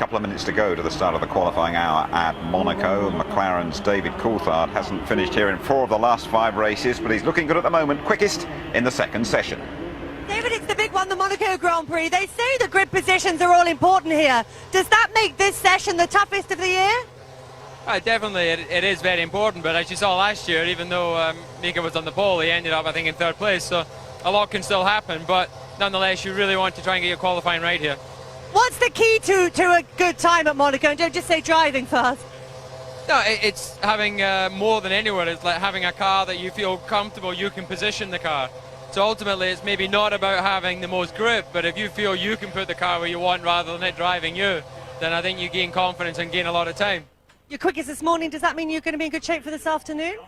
couple of minutes to go to the start of the qualifying hour at Monaco. McLaren's David Coulthard hasn't finished here in 4 of the last 5 races, but he's looking good at the moment, quickest in the second session. David, it's the big one, the Monaco Grand Prix. They say the grid positions are all important here. Does that make this session the toughest of the year? Definitely, it is very important, but as you saw last year, even though Mika was on the pole, he ended up, I think, in 3rd place, so a lot can still happen, but nonetheless, you really want to try and get your qualifying right here. What's the key to a good time at Monaco? And don't just say driving fast. No, it's having more than anywhere. It's like having a car that you feel comfortable, you can position the car. So ultimately, it's maybe not about having the most grip, but if you feel you can put the car where you want rather than it driving you, then I think you gain confidence and gain a lot of time. You're quickest this morning. Does that mean you're going to be in good shape for this afternoon?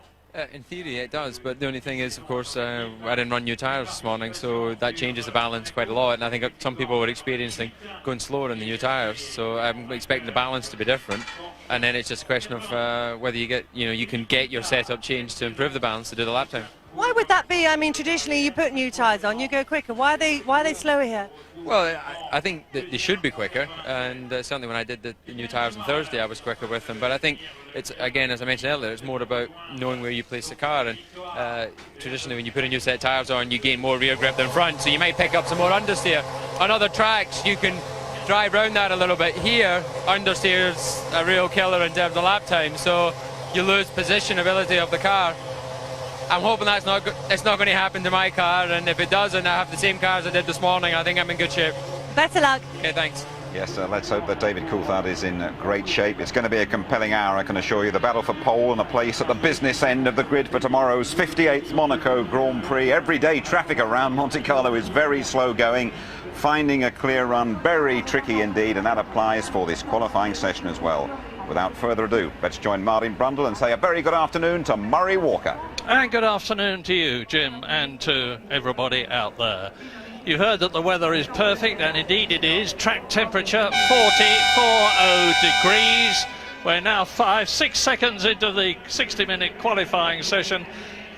In theory, it does, but the only thing is, of course, I didn't run new tyres this morning, so that changes the balance quite a lot, and I think some people were experiencing going slower in the new tyres, so I'm expecting the balance to be different, and then it's just a question of whether you can get your setup changed to improve the balance to do the lap time. Why would that be? I mean, traditionally you put new tyres on, you go quicker. Why are they slower here? Well, I think that they should be quicker, and certainly when I did the new tyres on Thursday, I was quicker with them. But I think it's, again, as I mentioned earlier, it's more about knowing where you place the car. And traditionally, when you put a new set of tyres on, you gain more rear grip than front, so you might pick up some more understeer. On other tracks, you can drive around that a little bit. Here, understeer's a real killer in terms of lap time, so you lose position ability of the car. I'm hoping it's not going to happen to my car, and if it does and I have the same car as I did this morning, I think I'm in good shape. Better luck. Okay, thanks. Yes, let's hope that David Coulthard is in great shape. It's going to be a compelling hour, I can assure you. The battle for pole and a place at the business end of the grid for tomorrow's 58th Monaco Grand Prix. Everyday traffic around Monte Carlo is very slow going. Finding a clear run, very tricky indeed, and that applies for this qualifying session as well. Without further ado, let's join Martin Brundle and say a very good afternoon to Murray Walker. And good afternoon to you, Jim, and to everybody out there. You heard that the weather is perfect, and indeed it is. Track temperature 40 degrees. We're now 5-6 seconds into the 60-minute qualifying session.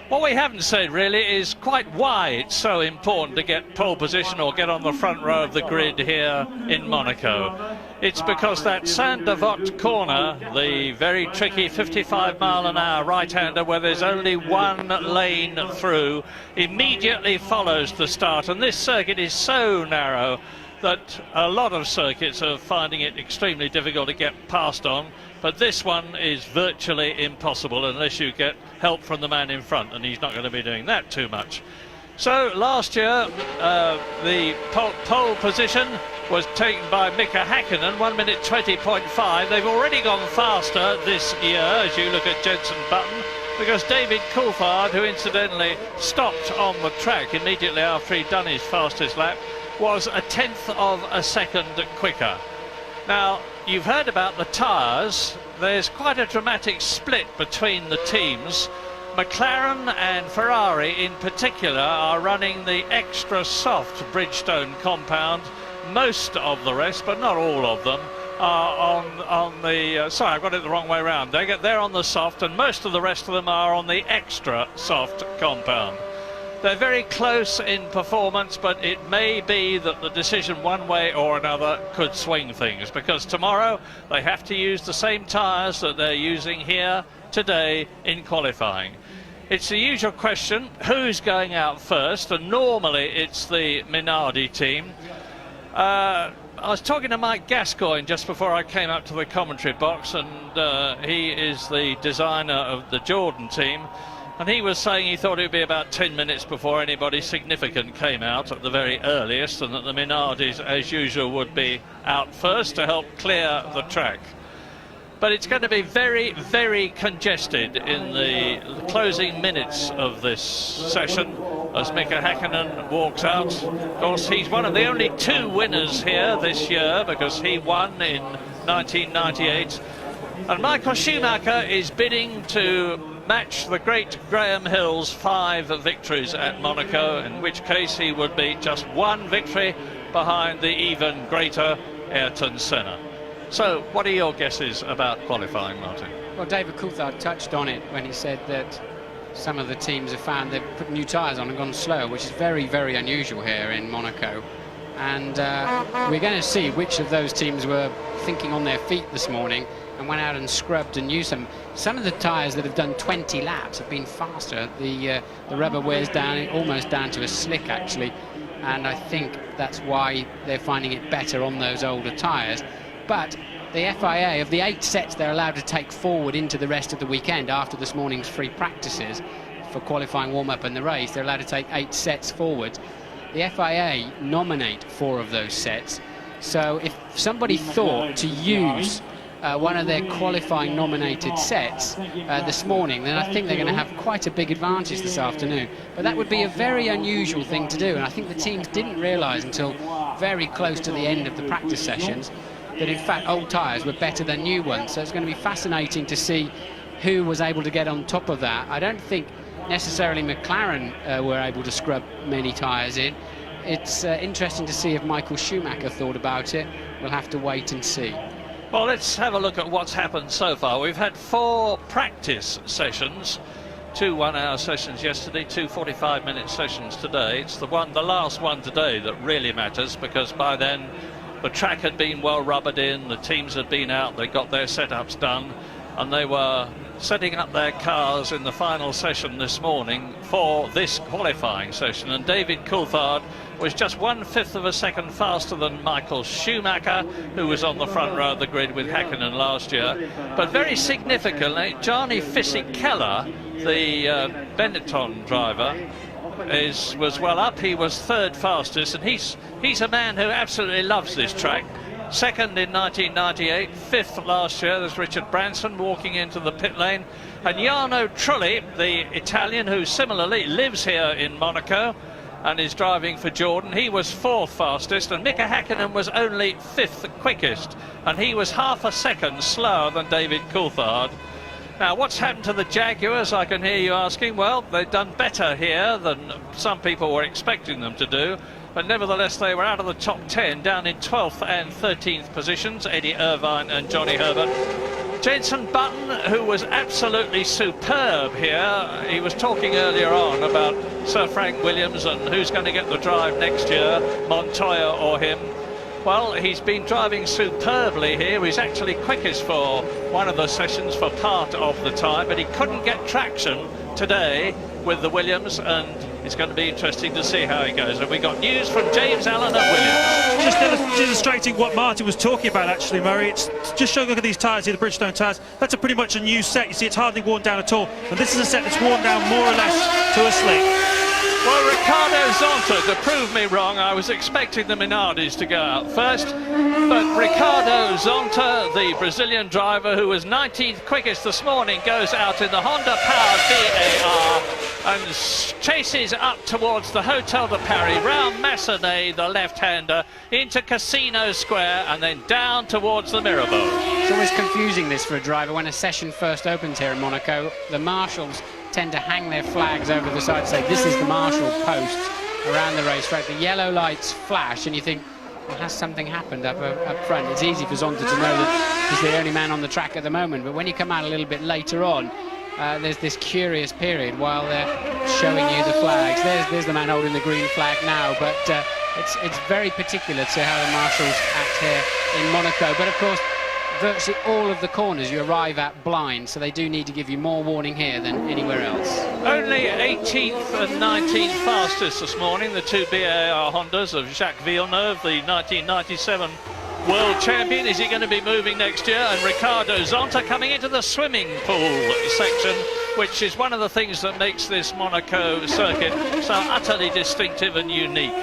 What we haven't said really is quite why it's so important to get pole position or get on the front row of the grid here in Monaco. It's because that Saint-Devote corner, the very tricky 55-mile-an-hour right-hander where there's only one lane through, immediately follows the start. And this circuit is so narrow that a lot of circuits are finding it extremely difficult to get past on. But this one is virtually impossible unless you get help from the man in front, and he's not going to be doing that too much. So last year, the pole position was taken by Mika Häkkinen, 1 minute 20.5. They've already gone faster this year, as you look at Jenson Button, because David Coulthard, who incidentally stopped on the track immediately after he'd done his fastest lap, was 1/10 of a second quicker. Now, you've heard about the tyres. There's quite a dramatic split between the teams. McLaren and Ferrari in particular are running the extra soft Bridgestone compound. Most of the rest, but not all of them, are on the... sorry, I've got it the wrong way around. They're on the soft, and most of the rest of them are on the extra soft compound. They're very close in performance, but it may be that the decision one way or another could swing things, because tomorrow they have to use the same tyres that they're using here today in qualifying. It's the usual question, who's going out first? And normally it's the Minardi team. I was talking to Mike Gascoigne just before I came up to the commentary box, and he is the designer of the Jordan team. And he was saying he thought it would be about 10 minutes before anybody significant came out at the very earliest, and that the Minardis, as usual, would be out first to help clear the track. But it's going to be very, very congested in the closing minutes of this session as Mika Häkkinen walks out. Of course, he's one of the only 2 winners here this year, because he won in 1998. And Michael Schumacher is bidding to match the great Graham Hill's 5 victories at Monaco, in which case he would be just 1 victory behind the even greater Ayrton Senna. So, what are your guesses about qualifying, Martin? Well, David Coulthard touched on it when he said that some of the teams have found they've put new tyres on and gone slow, which is very, very unusual here in Monaco. And we're going to see which of those teams were thinking on their feet this morning and went out and scrubbed and used them. Some of the tyres that have done 20 laps have been faster. The rubber wears down, almost down to a slick actually, and I think that's why they're finding it better on those older tyres. But the FIA, of the 8 sets they're allowed to take forward into the rest of the weekend after this morning's free practices for qualifying, warm-up and the race, they're allowed to take 8 sets forward. The FIA nominate 4 of those sets. So if somebody thought to use one of their qualifying nominated sets this morning, then I think they're going to have quite a big advantage this afternoon. But that would be a very unusual thing to do, and I think the teams didn't realise until very close to the end of the practice sessions that in fact old tyres were better than new ones. So it's going to be fascinating to see who was able to get on top of that. I don't think necessarily McLaren were able to scrub many tyres in. It's interesting to see if Michael Schumacher thought about it. We'll have to wait and see. Well, let's have a look at what's happened so far. We've had 4 practice sessions, 2 1-hour sessions yesterday, 2 45-minute sessions today. It's the last one today that really matters, because by then the track had been well rubbered in, the teams had been out, they got their setups done, and they were setting up their cars in the final session this morning for this qualifying session. And David Coulthard was just 1/5 of a second faster than Michael Schumacher, who was on the front row of the grid with Häkkinen last year. But very significantly, Jarni Fisichella, the Benetton driver, was well up. He was 3rd fastest, and he's a man who absolutely loves this track. 2nd in 1998, 5th last year. There's Richard Branson walking into the pit lane, and Jarno Trulli, the Italian who similarly lives here in Monaco and is driving for Jordan, he was 4th fastest, and Mika Häkkinen was only 5th quickest, and he was half a second slower than David Coulthard. Now, what's happened to the Jaguars, I can hear you asking. Well, they've done better here than some people were expecting them to do, but nevertheless they were out of the top 10, down in 12th and 13th positions, Eddie Irvine and Johnny Herbert. Jenson Button, who was absolutely superb here, he was talking earlier on about Sir Frank Williams and who's going to get the drive next year, Montoya or him. Well, he's been driving superbly here. He's actually quickest for one of the sessions for part of the time, but he couldn't get traction today with the Williams, and it's going to be interesting to see how it goes. And we got news from James Allen at Williams. Just illustrating what Martin was talking about, actually, Murray. It's just showing, look at these tyres here, the Bridgestone tyres. That's a pretty much a new set. You see, it's hardly worn down at all. And this is a set that's worn down more or less to a slick. Well, Ricardo Zonta, to prove me wrong, I was expecting the Minardis to go out first, but Ricardo Zonta, the Brazilian driver who was 19th quickest this morning, goes out in the Honda-powered VAR and chases up towards the Hotel de Paris, round Massenet, the left-hander, into Casino Square, and then down towards the Mirabeau. It's always confusing, this, for a driver. When a session first opens here in Monaco, the marshals tend to hang their flags over the side to say this is the marshal post around the racetrack. The yellow lights flash and you think, well, has something happened up front? It's easy for Zonta to know that he's the only man on the track at the moment, but when you come out a little bit later on, there's this curious period while they're showing you the flags. There's the man holding the green flag now, but it's very particular to how the marshals act here in Monaco. But of course, virtually all of the corners you arrive at blind, so they do need to give you more warning here than anywhere else. Only 18th and 19th fastest this morning, the 2 BAR Hondas of Jacques Villeneuve, the 1997 world champion. Is he going to be moving next year? And Ricardo Zonta coming into the swimming pool section, which is one of the things that makes this Monaco circuit so utterly distinctive and unique.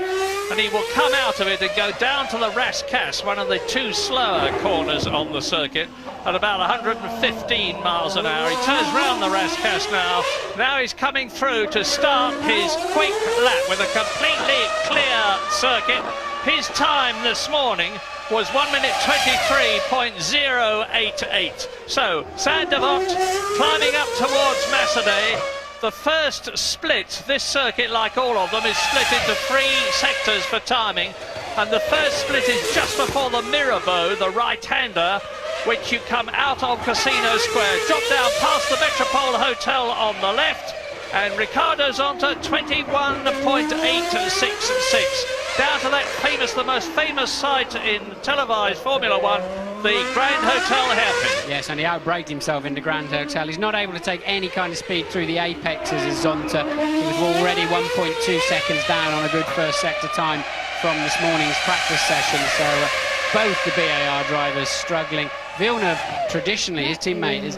And he will come out of it and go down to the Rascasse, one of the 2 slower corners on the circuit, at about 115 miles an hour. He turns round the Rascasse now. Now he's coming through to start his quick lap with a completely clear circuit. His time this morning was 1 minute 23.088. So, Saint-Devote climbing up towards Massenet. The first split, this circuit, like all of them, is split into 3 sectors for timing, and the first split is just before the Mirabeau, the right-hander, which you come out of Casino Square, drop down past the Metropole Hotel on the left, and Ricardo Zonta 21.866. down to that the most famous site in televised Formula One, the Grand Hotel hairpin. Yes, and he outbraked himself in the Grand Hotel. He's not able to take any kind of speed through the apexes as Zonta. He was already 1.2 seconds down on a good first sector time from this morning's practice session. So both the BAR drivers struggling. Villeneuve, traditionally, his teammate,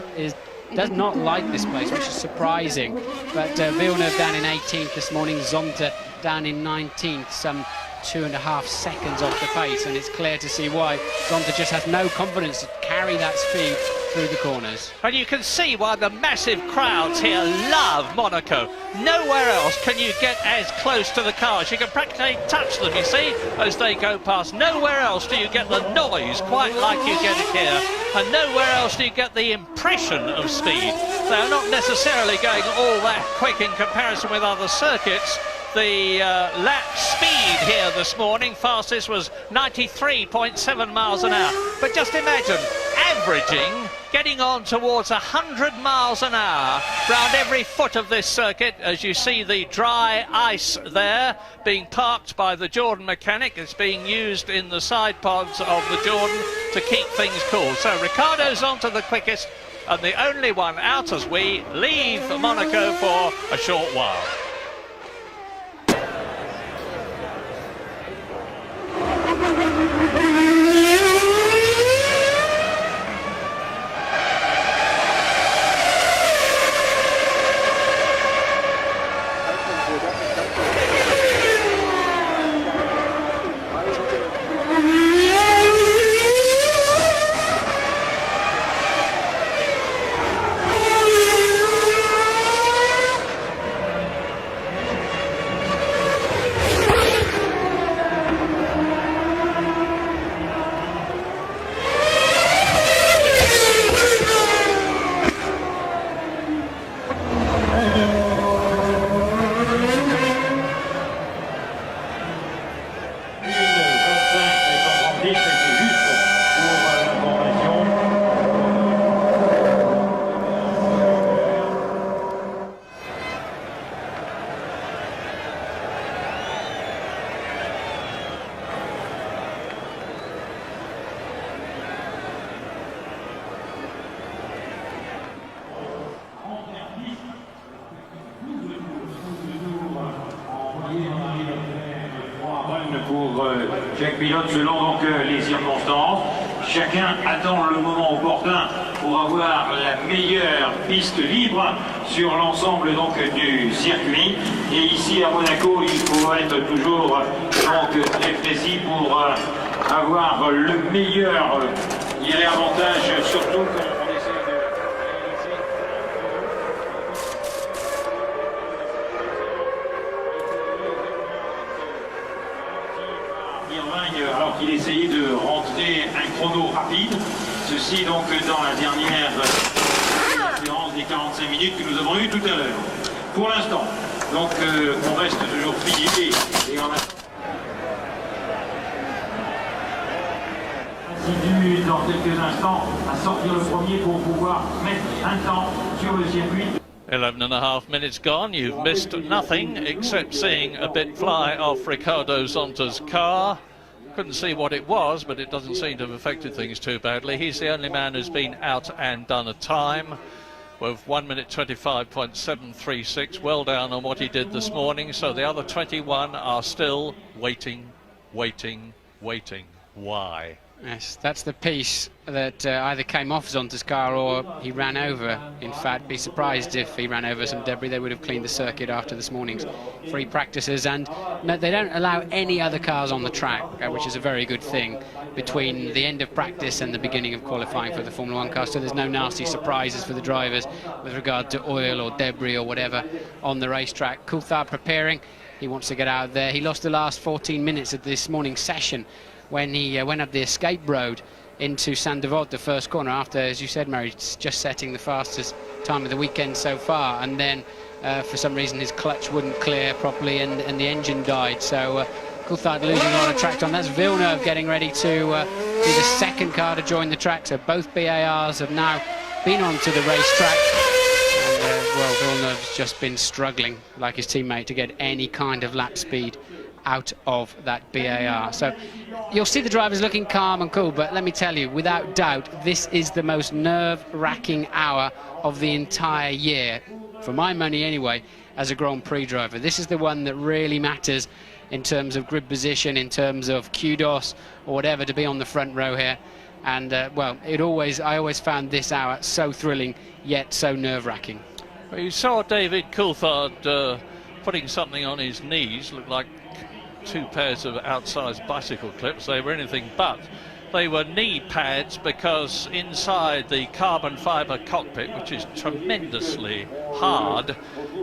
does not like this place, which is surprising. But Villeneuve down in 18th this morning, Zonta down in 19th, some 2.5 seconds off the pace, and it's clear to see why. Zonta just has no confidence to carry that speed through the corners. And you can see why the massive crowds here love Monaco. Nowhere else can you get as close to the cars. You can practically touch them, you see, as they go past. Nowhere else do you get the noise quite like you get it here. And nowhere else do you get the impression of speed. They're not necessarily going all that quick in comparison with other circuits. The lap speed here this morning, fastest was 93.7 miles an hour. But just imagine, averaging, getting on towards 100 miles an hour round every foot of this circuit, as you see the dry ice there being parked by the Jordan mechanic. It's being used in the side pods of the Jordan to keep things cool. So Ricardo's onto the quickest and the only one out as we leave Monaco for a short while. Pour chaque pilote selon donc les circonstances. Chacun attend le moment opportun pour avoir la meilleure piste libre sur l'ensemble donc du circuit. Et ici à Monaco, il faut être toujours donc très précis pour avoir le meilleur avantage, surtout quand on essaie de réaliser. Alors qu'il essayait de rentrer un chrono rapide, ceci donc dans la dernière séance des 45 minutes que nous avons eues tout à l'heure. Pour l'instant, donc on reste toujours fidèle et on attend. Continue dans quelques instants à sortir le premier pour pouvoir mettre un temps sur le circuit. 11.5 minutes gone. You've missed nothing except seeing a bit fly off Ricardo Zonta's car. Couldn't see what it was, but it doesn't seem to have affected things too badly. He's the only man who's been out and done a time with 1 minute 25.736, well down on what he did this morning. So the other 21 are still waiting. Why? Yes, that's the piece that either came off Zonta's car or he ran over. In fact, be surprised if he ran over some debris. They would have cleaned the circuit after this morning's free practices. And no, they don't allow any other cars on the track, which is a very good thing, between the end of practice and the beginning of qualifying for the Formula 1 car. So there's no nasty surprises for the drivers with regard to oil or debris or whatever on the racetrack. Coulthard preparing. He wants to get out there. He lost the last 14 minutes of this morning's session when he went up the escape road into Saint-Devote, the first corner, after, as you said, Mary, just setting the fastest time of the weekend so far, and then for some reason his clutch wouldn't clear properly and the engine died. So Coulthard losing a lot of track time. That's Villeneuve getting ready to be the second car to join the track. So both BARs have now been onto the racetrack. And, well, Villeneuve's just been struggling, like his teammate, to get any kind of lap speed out of that BAR. So you'll see the drivers looking calm and cool, but let me tell you, without doubt, this is the most nerve-wracking hour of the entire year, for my money anyway, as a Grand Prix driver. This is the one that really matters in terms of grid position, in terms of kudos or whatever, to be on the front row here. And well, I always found this hour so thrilling, yet so nerve-wracking. Well, you saw David Coulthard putting something on his knees, looked like 2 pairs of outsized bicycle clips. They were anything but. They were knee pads, because inside the carbon fibre cockpit, which is tremendously hard,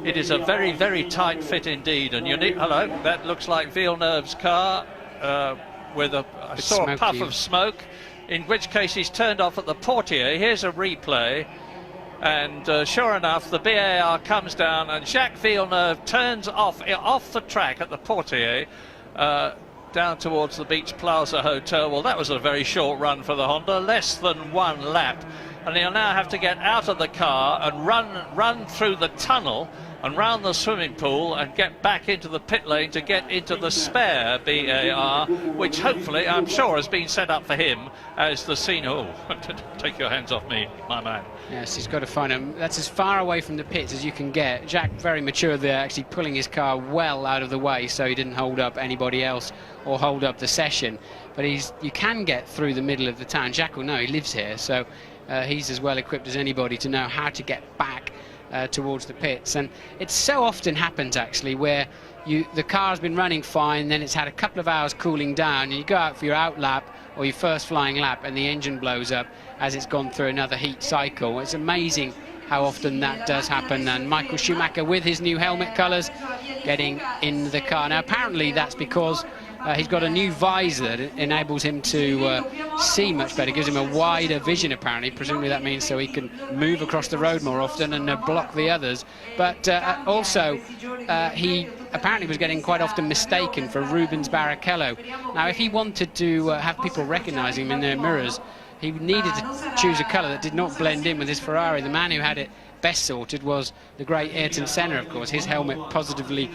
it is a very, very tight fit indeed. And you need, hello, that looks like Villeneuve's car with I saw a puff of smoke, in which case he's turned off at the portiere. Here's a replay. And sure enough, the BAR comes down and Jacques Villeneuve turns off the track at the portiere, down towards the Beach Plaza Hotel. Well, that was a very short run for the Honda, less than 1 lap. And he'll now have to get out of the car and run through the tunnel and round the swimming pool and get back into the pit lane to get into the spare BAR, which hopefully, I'm sure, has been set up for him as the scene. Oh, take your hands off me, my man. Yes, he's got to find him. That's as far away from the pits as you can get. Jack, very mature there, actually pulling his car well out of the way so he didn't hold up anybody else or hold up the session. But you can get through the middle of the town. Jack will know, he lives here, so he's as well equipped as anybody to know how to get back towards the pits. And it so often happens actually where the car's been running fine, then it's had a couple of hours cooling down, and you go out for your out lap or your first flying lap and the engine blows up as it's gone through another heat cycle. It's amazing how often that does happen. And Michael Schumacher, with his new helmet colours, getting in the car. Now apparently that's because he's got a new visor that enables him to see much better, gives him a wider vision apparently. Presumably that means so he can move across the road more often and block the others. But also he apparently was getting quite often mistaken for Rubens Barrichello. Now if he wanted to have people recognise him in their mirrors, he needed to choose a colour that did not blend in with his Ferrari. The man who had it best sorted was the great Ayrton Senna, of course. His helmet positively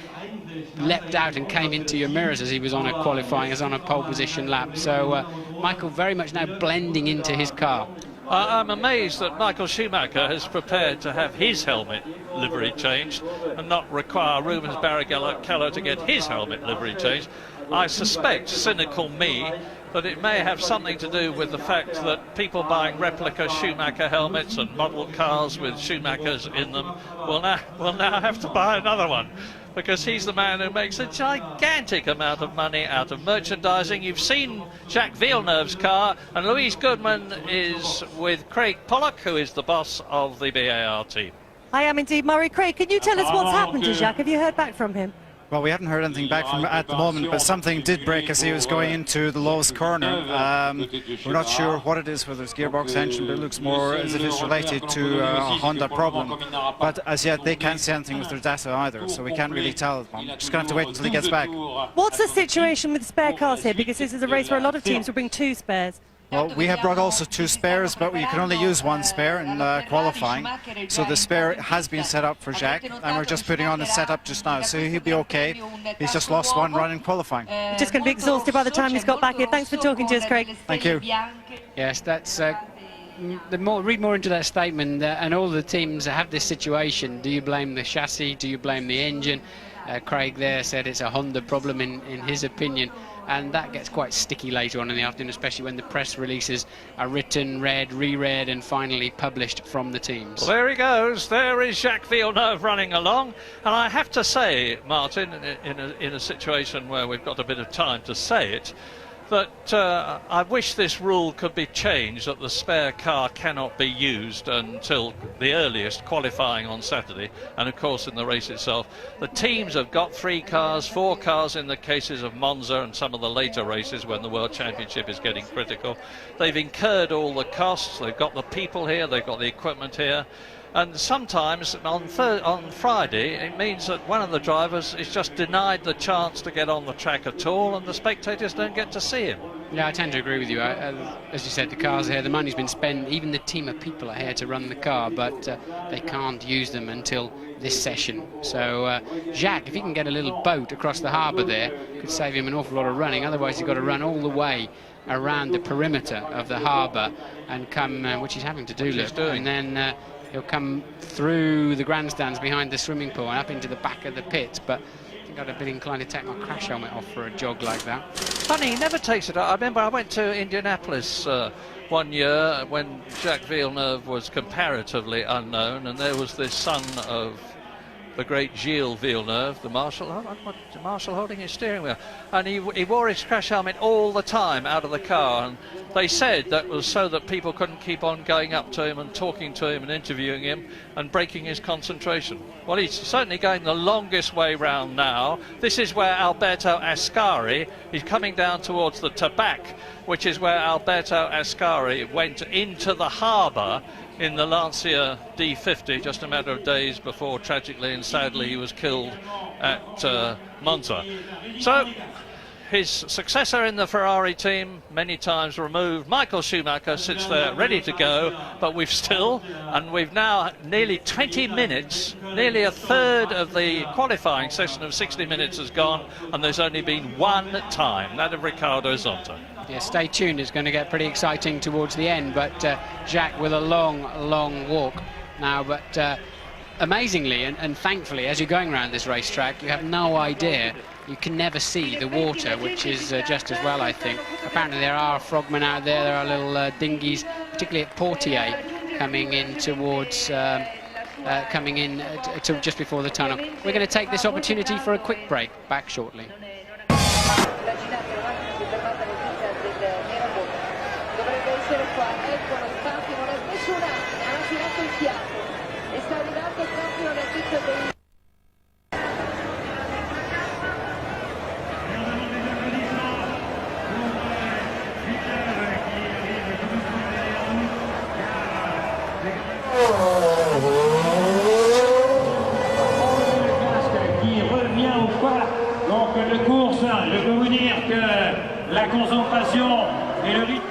leapt out and came into your mirrors as he was on a qualifying, as on a pole position lap. So Michael very much now blending into his car. I'm amazed that Michael Schumacher has prepared to have his helmet livery changed and not require Rubens Barrichello to get his helmet livery changed. I suspect, cynical me, that it may have something to do with the fact that people buying replica Schumacher helmets and model cars with Schumachers in them will now have to buy another one, because he's the man who makes a gigantic amount of money out of merchandising. You've seen Jacques Villeneuve's car, and Louise Goodman is with Craig Pollock, who is the boss of the BAR team. I am indeed, Murray. Craig, can you tell us what's happened to Jacques? Have you heard back from him? Well, we haven't heard anything back from him at the moment, but something did break as he was going into the lowest corner. We're not sure what it is, whether it's gearbox engine, but it looks more as if it's related to a Honda problem. But as yet, they can't see anything with their data either, so we can't really tell. I'm just going to have to wait until he gets back. What's the situation with spare cars here? Because this is a race where a lot of teams will bring 2 spares. Well, we have brought also 2 spares, but you can only use 1 spare in qualifying. So the spare has been set up for Jacques, and we're just putting on the setup just now. So he'll be okay. He's just lost 1 run in qualifying. Just going to be exhausted by the time he's got back here. Thanks for talking to us, Craig. Thank you. Yes, that's read more into that statement, and all the teams have this situation. Do you blame the chassis? Do you blame the engine? Craig there said it's a Honda problem in his opinion, and that gets quite sticky later on in the afternoon, especially when the press releases are written, read, reread, and finally published from the teams. Well, there he goes. There is Jacques Villeneuve running along, and I have to say, Martin, in a situation where we've got a bit of time to say it, that I wish this rule could be changed, that the spare car cannot be used until the earliest qualifying on Saturday, and of course in the race itself. The teams have got 3 cars, 4 cars in the cases of Monza and some of the later races when the World Championship is getting critical. They've incurred all the costs, they've got the people here, they've got the equipment here. And sometimes on Friday it means that one of the drivers is just denied the chance to get on the track at all, and the spectators don't get to see him. Yeah, I tend to agree with you. As you said, the cars are here, the money's been spent, even the team of people are here to run the car, but they can't use them until this session. So Jacques, if he can get a little boat across the harbour there, could save him an awful lot of running. Otherwise he's got to run all the way around the perimeter of the harbour and come, which he's having to do, and then he'll come through the grandstands behind the swimming pool and up into the back of the pits. But I think I'd have been inclined to take my crash helmet off for a jog like that. Funny, he never takes it off. I remember I went to Indianapolis one year when Jacques Villeneuve was comparatively unknown, and there was this son of the great Gilles Villeneuve, the marshal holding his steering wheel, and he wore his crash helmet all the time out of the car, and they said that was so that people couldn't keep on going up to him and talking to him and interviewing him and breaking his concentration. Well, he's certainly going the longest way round now. This is where Alberto Ascari is coming down towards the Tabac, which is where Alberto Ascari went into the harbour in the Lancia D50 just a matter of days before, tragically and sadly, he was killed at Monza. So his successor in the Ferrari team, many times removed, Michael Schumacher, sits there ready to go, but we've now nearly 20 minutes, nearly a third of the qualifying session of 60 minutes has gone, and there's only been one time, that of Ricardo Zonta. Yeah, stay tuned, it's going to get pretty exciting towards the end, but Jacques with a long walk now, but amazingly and thankfully, as you're going around this racetrack, you have no idea, you can never see the water, which is just as well, I think. Apparently there are frogmen out there, there are little dinghies, particularly at Portier, coming in towards to just before the tunnel. We're going to take this opportunity for a quick break, back shortly. Qui revient au pas donc de course, je peux vous dire que la concentration et le rythme.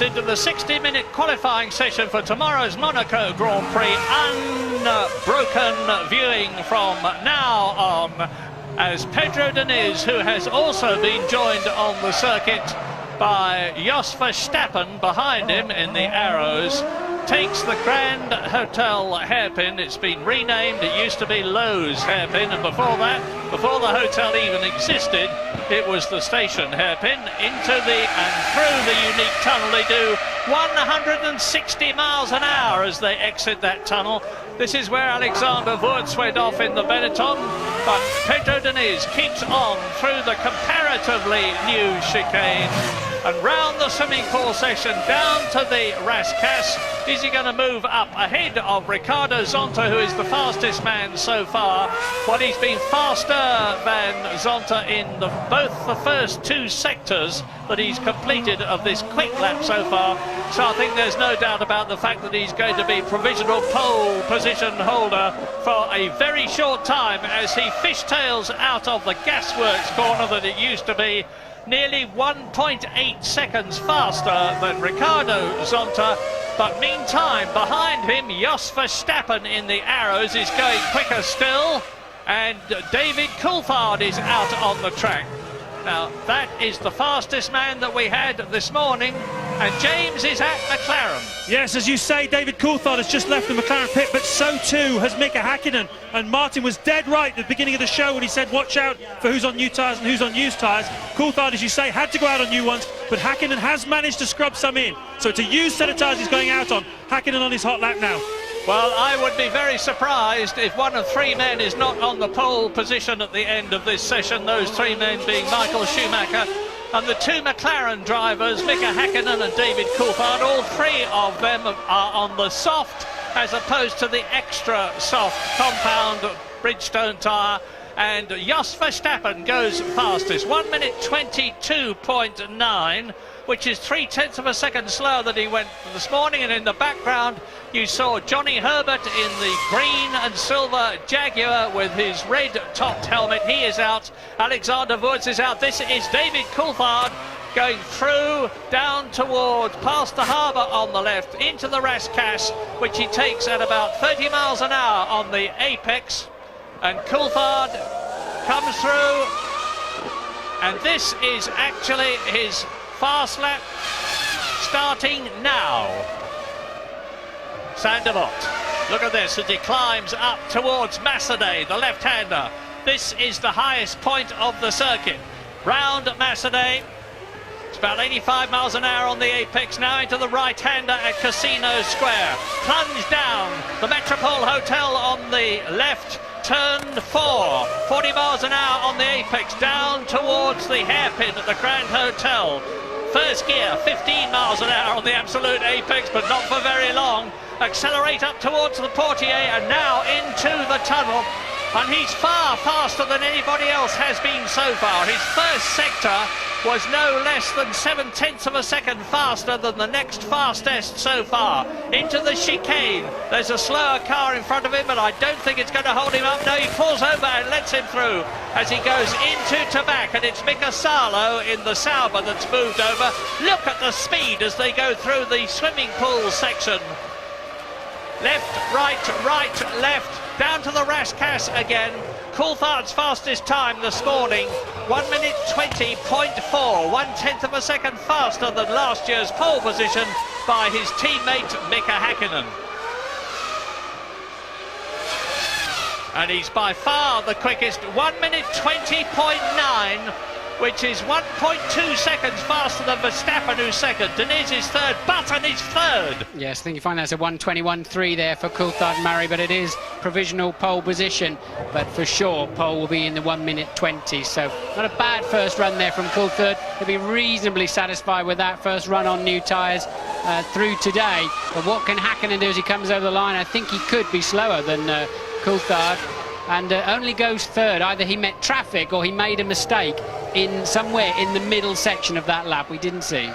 Into the 60-minute qualifying session for tomorrow's Monaco Grand Prix. Unbroken viewing from now on as Pedro Diniz, who has also been joined on the circuit by Jos Verstappen behind him in the arrows, takes the Grand Hotel hairpin. It's been renamed, it used to be Lowe's hairpin, and before that, before the hotel even existed, it was the station hairpin. Into the and through the unique tunnel they do 160 miles an hour as they exit that tunnel. This is where Alexander Wurz went off in the Benetton, but Pedro Diniz keeps on through the comparatively new chicane and round the swimming pool section down to the Rascasse. Is he going to move up ahead of Ricardo Zonta, who is the fastest man so far? Well, he's been faster than Zonta in both the first two sectors that he's completed of this quick lap so far. So I think there's no doubt about the fact that he's going to be provisional pole position holder for a very short time as he fishtails out of the gasworks corner that it used to be, nearly 1.8 seconds faster than Ricardo Zonta. But meantime, behind him, Jos Verstappen in the arrows is going quicker still, and David Coulthard is out on the track. Now, that is the fastest man that we had this morning, and James is at McLaren. Yes, as you say, David Coulthard has just left the McLaren pit, but so too has Mika Häkkinen. And Martin was dead right at the beginning of the show when he said watch out for who's on new tyres and who's on used tyres. Coulthard, as you say, had to go out on new ones, but Häkkinen has managed to scrub some in. So it's a used set of tyres he's going out on. Häkkinen on his hot lap now. Well, I would be very surprised if one of three men is not on the pole position at the end of this session, those three men being Michael Schumacher and the two McLaren drivers, Mika Häkkinen and David Coulthard. All three of them are on the soft as opposed to the extra soft compound Bridgestone tyre, and Jos Verstappen goes fastest, 1 minute 22.9, which is 0.3 of a second slower than he went this morning. And in the background you saw Johnny Herbert in the green and silver Jaguar with his red topped helmet. He is out. Alexander Wurz is out. This is David Coulthard going through down towards past the harbour on the left into the Rascasse, which he takes at about 30 miles an hour on the apex, and Coulthard comes through, and this is actually his fast lap starting now. Sainte Devote, look at this as he climbs up towards Massenet, the left-hander. This is the highest point of the circuit. Round Massenet, it's about 85 miles an hour on the apex, now into the right-hander at Casino Square. Plunge down, the Metropole Hotel on the left, turn 4, 40 miles an hour on the apex, down towards the hairpin at the Grand Hotel. First gear, 15 miles an hour on the absolute apex, but not for very long. Accelerate up towards the Portier and now into the tunnel. And he's far faster than anybody else has been so far. His first sector was no less than 0.7 of a second faster than the next fastest so far. Into the chicane. There's a slower car in front of him, but I don't think it's going to hold him up. No, he pulls over and lets him through as he goes into Tabac, and it's Mika Salo in the Sauber that's moved over. Look at the speed as they go through the swimming pool section. Left, right, right, left, down to the Rascasse again. Coulthard's fastest time this morning, 1 minute 20.4, 1/10 of a second faster than last year's pole position by his teammate Mika Häkkinen. And he's by far the quickest, 1 minute 20.9, which is 1.2 seconds faster than Verstappen, who's second. Diniz is third, Button is third. Yes, I think you find that's a 1:21.3 there for Coulthard Murray, but it is provisional pole position. But for sure, pole will be in the 1 minute 20. So not a bad first run there from Coulthard. He'll be reasonably satisfied with that first run on new tyres through today. But what can Häkkinen do as he comes over the line? I think he could be slower than Coulthard, and only goes third. Either he met traffic or he made a mistake in somewhere in the middle section of that lap we didn't see.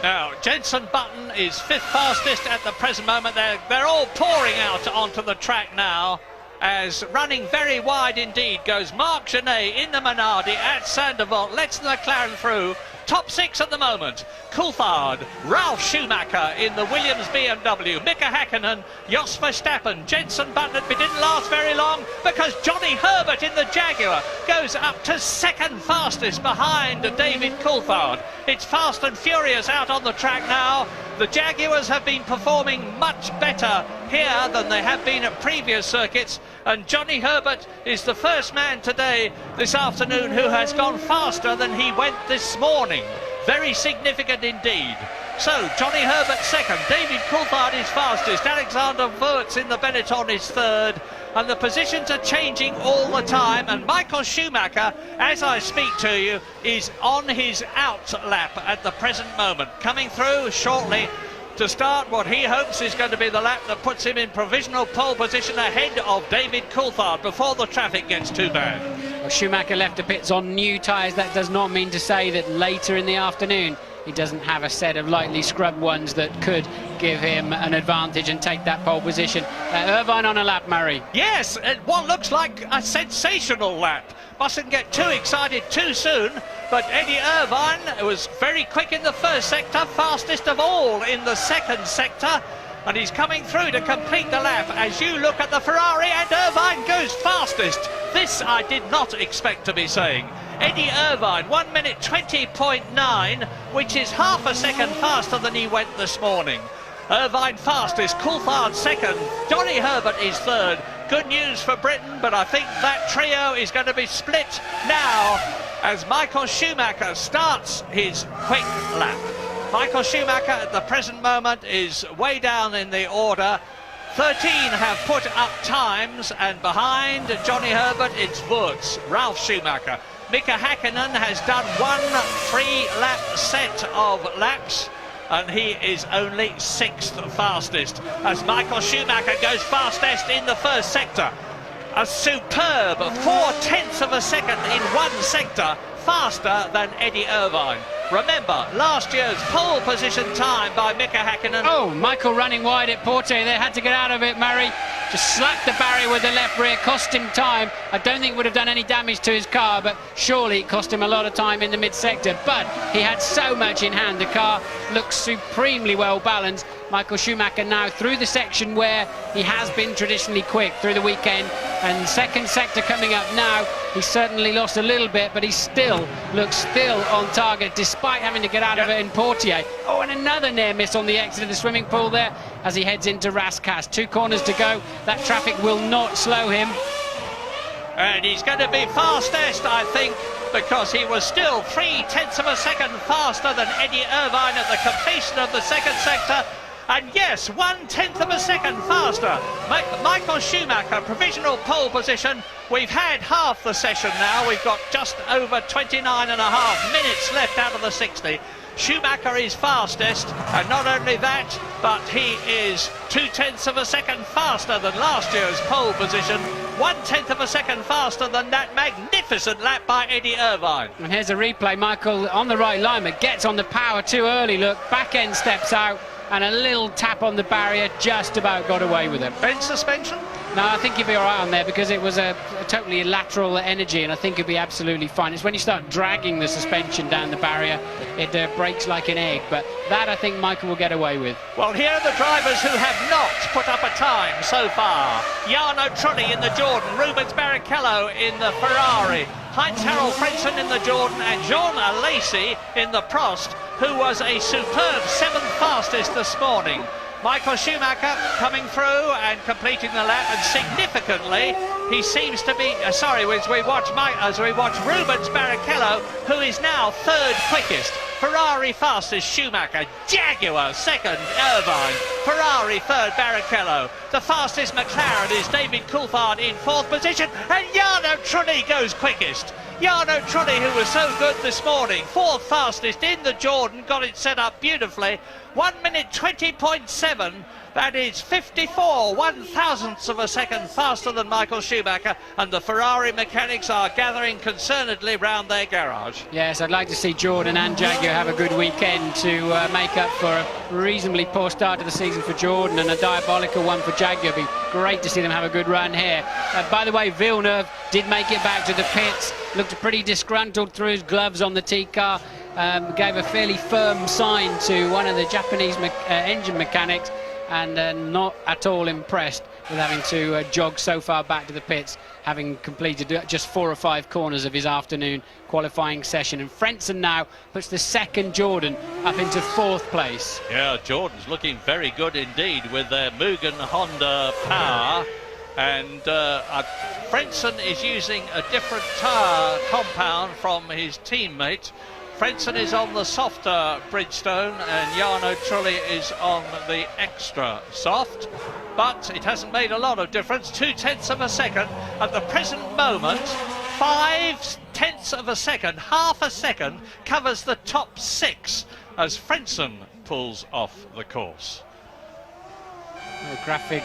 Now, Jenson Button is fifth fastest at the present moment. They're all pouring out onto the track now, as running very wide indeed goes Marc Genet in the Minardi at Sainte Devote, lets the McLaren through. Top six at the moment: Coulthard, Ralf Schumacher in the Williams BMW, Mika Häkkinen, Jos Verstappen, Jenson Button. It didn't last very long because Johnny Herbert in the Jaguar goes up to second fastest behind David Coulthard. It's fast and furious out on the track now. The Jaguars have been performing much better here than they have been at previous circuits, and Johnny Herbert is the first man today, this afternoon, who has gone faster than he went this morning. Very significant indeed. So, Johnny Herbert second, David Coulthard is fastest, Alexander Wurz in the Benetton is third, and the positions are changing all the time, and Michael Schumacher, as I speak to you, is on his out lap at the present moment, coming through shortly to start what he hopes is going to be the lap that puts him in provisional pole position ahead of David Coulthard before the traffic gets too bad. Well, Schumacher left the pits on new tyres. That does not mean to say that later in the afternoon he doesn't have a set of lightly scrubbed ones that could give him an advantage and take that pole position. Irvine on a lap, Murray. Yes, what looks like a sensational lap. Mustn't get too excited too soon, but Eddie Irvine was very quick in the first sector, fastest of all in the second sector, and he's coming through to complete the lap. As you look at the Ferrari, and Irvine goes fastest. This I did not expect to be saying. Eddie Irvine, 1 minute 20.9, which is half a second faster than he went this morning. Irvine fastest, Coulthard second, Johnny Herbert is third. Good news for Britain, but I think that trio is going to be split now as Michael Schumacher starts his quick lap. Michael Schumacher at the present moment is way down in the order. 13 have put up times, and behind Johnny Herbert it's Wurz, Ralf Schumacher. Mika Hakkinen has done one 3-lap set of laps, and he is only 6th fastest as Michael Schumacher goes fastest in the first sector. A superb 4/10 of a second in one sector, faster than Eddie Irvine. Remember, last year's pole position time by Mika Hakkinen. Oh, Michael running wide at Porte. They had to get out of it, Murray. Just slapped the barrier with the left rear, cost him time. I don't think it would have done any damage to his car, but surely it cost him a lot of time in the mid-sector. But he had so much in hand. The car looks supremely well balanced. Michael Schumacher now through the section where he has been traditionally quick through the weekend, and second sector coming up now. He certainly lost a little bit, but he still looks on target despite having to get out of it in Portier. Oh, and another near miss on the exit of the swimming pool there as he heads into Rascasse. 2 corners to go. That traffic will not slow him. And he's going to be fastest, I think, because he was still 3/10 of a second faster than Eddie Irvine at the completion of the second sector. And yes, 1/10 of a second faster. Michael Schumacher, provisional pole position. We've had half the session now. We've got just over 29.5 minutes left out of the 60. Schumacher is fastest, and not only that, but he is 2/10 of a second faster than last year's pole position, 1/10 of a second faster than that magnificent lap by Eddie Irvine. And here's a replay. Michael on the right line, but gets on the power too early. Look, back end steps out, and a little tap on the barrier, just about got away with it. Bent suspension? No, I think he'll be all right on there because it was a totally lateral energy, and I think he'll be absolutely fine. It's when you start dragging the suspension down the barrier, it breaks like an egg, but that I think Michael will get away with. Well, here are the drivers who have not put up a time so far. Jarno Trulli in the Jordan, Rubens Barrichello in the Ferrari, Heinz-Harald Frentzen in the Jordan, and Jean Alesi in the Prost, who was a superb 7th fastest this morning. Michael Schumacher coming through and completing the lap, and significantly he seems to be as we watch Rubens Barrichello, who is now 3rd quickest. Ferrari fastest Schumacher, Jaguar second Irvine, Ferrari 3rd Barrichello. The fastest McLaren is David Coulthard in 4th position, and Jarno Trulli goes quickest. Jarno Trulli, who was so good this morning, 4th fastest in the Jordan, got it set up beautifully. 1 minute 20.7, that is 54 1/1000ths of a second faster than Michael Schumacher, and the Ferrari mechanics are gathering concernedly round their garage. Yes, I'd like to see Jordan and Jaguar have a good weekend to make up for a reasonably poor start to the season for Jordan and a diabolical one for Jaguar. It'd be great to see them have a good run here. By the way, Villeneuve did make it back to the pits, looked pretty disgruntled through his gloves on the T-car, gave a fairly firm sign to one of the Japanese engine mechanics, and not at all impressed with having to jog so far back to the pits, having completed just 4 or 5 corners of his afternoon qualifying session. And Frentzen now puts the second Jordan up into 4th place. Yeah, Jordan's looking very good indeed with their Mugen Honda power, and Frentzen is using a different tyre compound from his teammate. Frentzen is on the softer Bridgestone and Jarno Trulli is on the extra soft. But it hasn't made a lot of difference. 0.2 of a second at the present moment. 0.5 of a second, half a second, covers the top 6 as Frentzen pulls off the course. A graphic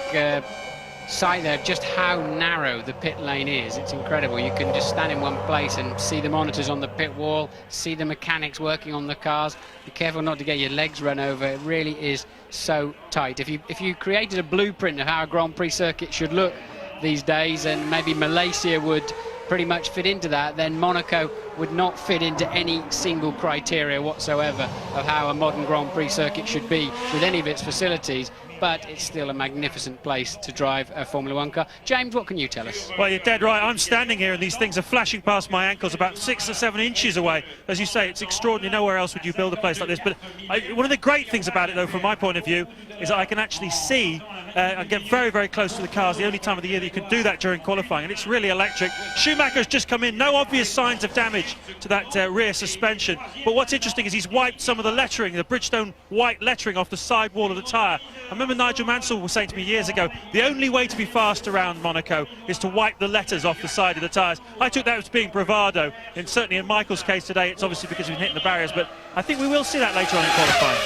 sight there, just how narrow the pit lane is. It's incredible. You can just stand in one place and see the monitors on the pit wall, see the mechanics working on the cars. Be careful not to get your legs run over. It really is so tight. If you created a blueprint of how a Grand Prix circuit should look these days, and maybe Malaysia would pretty much fit into that, then Monaco would not fit into any single criteria whatsoever of how a modern Grand Prix circuit should be with any of its facilities. But it's still a magnificent place to drive a Formula One car. James, what can you tell us? Well, you're dead right. I'm standing here and these things are flashing past my ankles about 6 or 7 inches away. As you say, it's extraordinary. Nowhere else would you build a place like this. But one of the great things about it, though, from my point of view, is that I can actually see and get very, very close to the cars. The only time of the year that you can do that during qualifying, and it's really electric. Schumacher's just come in. No obvious signs of damage to that rear suspension. But what's interesting is he's wiped some of the lettering, the Bridgestone white lettering, off the side wall of the tyre. I remember Nigel Mansell was saying to me years ago, the only way to be fast around Monaco is to wipe the letters off the side of the tyres. I took that as being bravado, and certainly in Michael's case today, it's obviously because he's hitting the barriers, but I think we will see that later on in qualifying.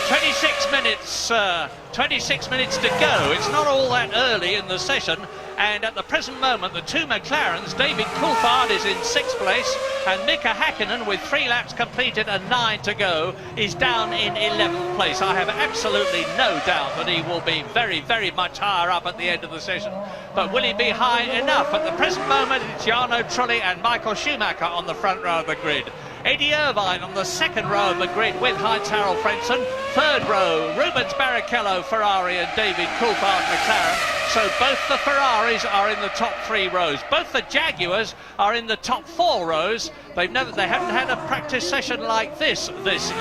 26 minutes to go. It's not all that early in the session, and at the present moment the 2 McLarens, David Coulthard is in 6th place and Mika Hakkinen, with 3 laps completed and 9 to go, is down in 11th place. I have absolutely no doubt that he will be very, very much higher up at the end of the session, but will he be high enough? At the present moment it's Jarno Trulli and Michael Schumacher on the front row of the grid. Eddie Irvine on the second row of the grid with Heinz-Harald Frentzen. Third row, Rubens Barrichello, Ferrari, and David Coulthard, McLaren. So both the Ferraris are in the top 3 rows. Both the Jaguars are in the top 4 rows. They haven't had a practice session like this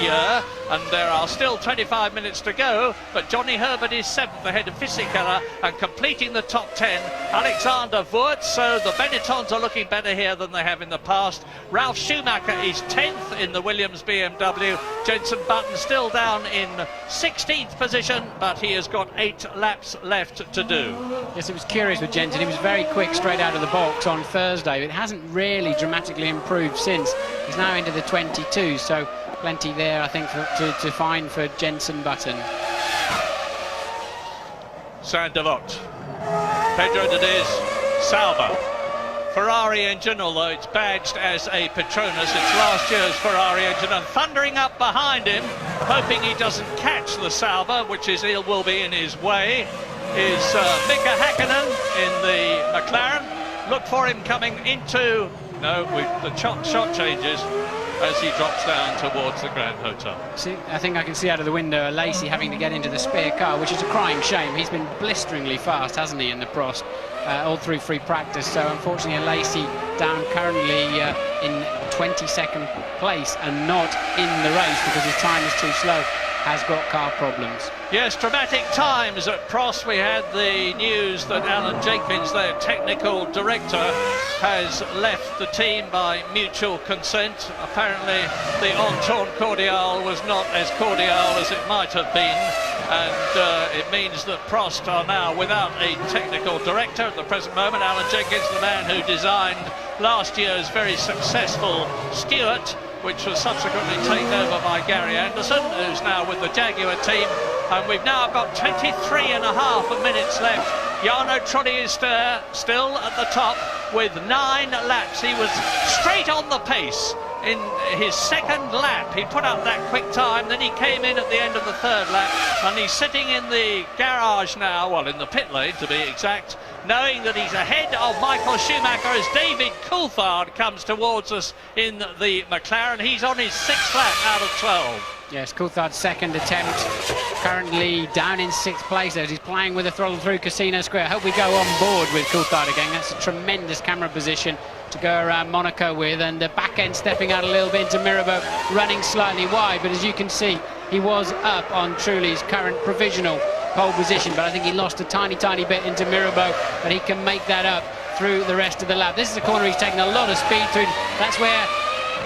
year, and there are still 25 minutes to go. But Johnny Herbert is 7th ahead of Fisichella, and completing the top 10, Alexander Wurz. So the Benettons are looking better here than they have in the past. Ralf Schumacher is 10th in the Williams BMW. Jenson Button still down in 16th position, but he has got 8 laps left to do. Yes, it was curious with Jenson. He was very quick straight out of the box on Thursday, but it hasn't really dramatically improved since. He's now into the 22, so plenty there, I think, to find for Jenson Button. Saint Devot, Pedro Didiz, Sauber. Ferrari engine, although it's badged as a Petronas, it's last year's Ferrari engine, and thundering up behind him, hoping he doesn't catch the Sauber, which will be in his way, is Mika Hakkinen in the McLaren. Look for him coming into... No, the shot changes as he drops down towards the Grand Hotel. See, I think I can see out of the window Lacey having to get into the spare car, which is a crying shame. He's been blisteringly fast, hasn't he, in the Prost, all through free practice. So unfortunately Lacey down currently in 22nd place and not in the race because his time is too slow. Has got car problems. Yes, dramatic times at Prost. We had the news that Alan Jenkins, their technical director, has left the team by mutual consent. Apparently the entente cordiale was not as cordial as it might have been, and it means that Prost are now without a technical director at the present moment. Alan Jenkins, the man who designed last year's very successful Stewart, which was subsequently taken over by Gary Anderson, who's now with the Jaguar team. And we've now got 23.5 minutes left. Jarno Trulli is still at the top with 9 laps. He was straight on the pace in his second lap. He put up that quick time, then he came in at the end of the third lap, and he's sitting in the garage now, well, in the pit lane to be exact, knowing that he's ahead of Michael Schumacher as David Coulthard comes towards us in the McLaren. He's on his 6th lap out of 12. Yes, Coulthard's second attempt, currently down in 6th place as he's playing with the throttle through Casino Square. I hope we go on board with Coulthard again. That's a tremendous camera position to go around Monaco with, and the back end stepping out a little bit into Mirabeau, running slightly wide, but as you can see, he was up on Trulli's current provisional pole position, but I think he lost a tiny bit into Mirabeau, but he can make that up through the rest of the lap. This is a corner he's taken a lot of speed through. That's where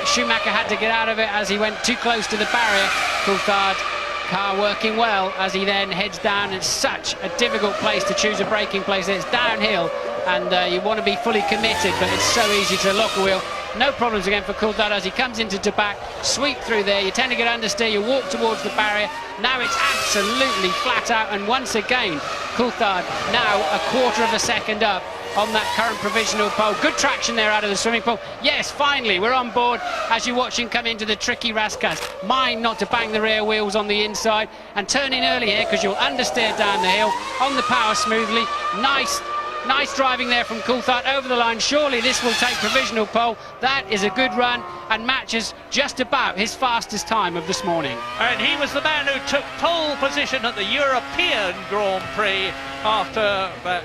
Schumacher had to get out of it as he went too close to the barrier. Coulthard, car working well as he then heads down. It's such a difficult place to choose a braking place. It's downhill and you want to be fully committed, but it's so easy to lock a wheel. No problems again for Coulthard as he comes into Tabac, sweep through there. You tend to get understeer, you walk towards the barrier. Now it's absolutely flat out, and once again Coulthard now a quarter of a second up on that current provisional pole. Good traction there out of the swimming pool. Yes, finally we're on board as you watch him come into the tricky Raskas. Mind not to bang the rear wheels on the inside and turn in early here because you'll understeer down the hill on the power smoothly. Nice driving there from Coulthard over the line. Surely this will take provisional pole. That is a good run and matches just about his fastest time of this morning. And he was the man who took pole position at the European Grand Prix after that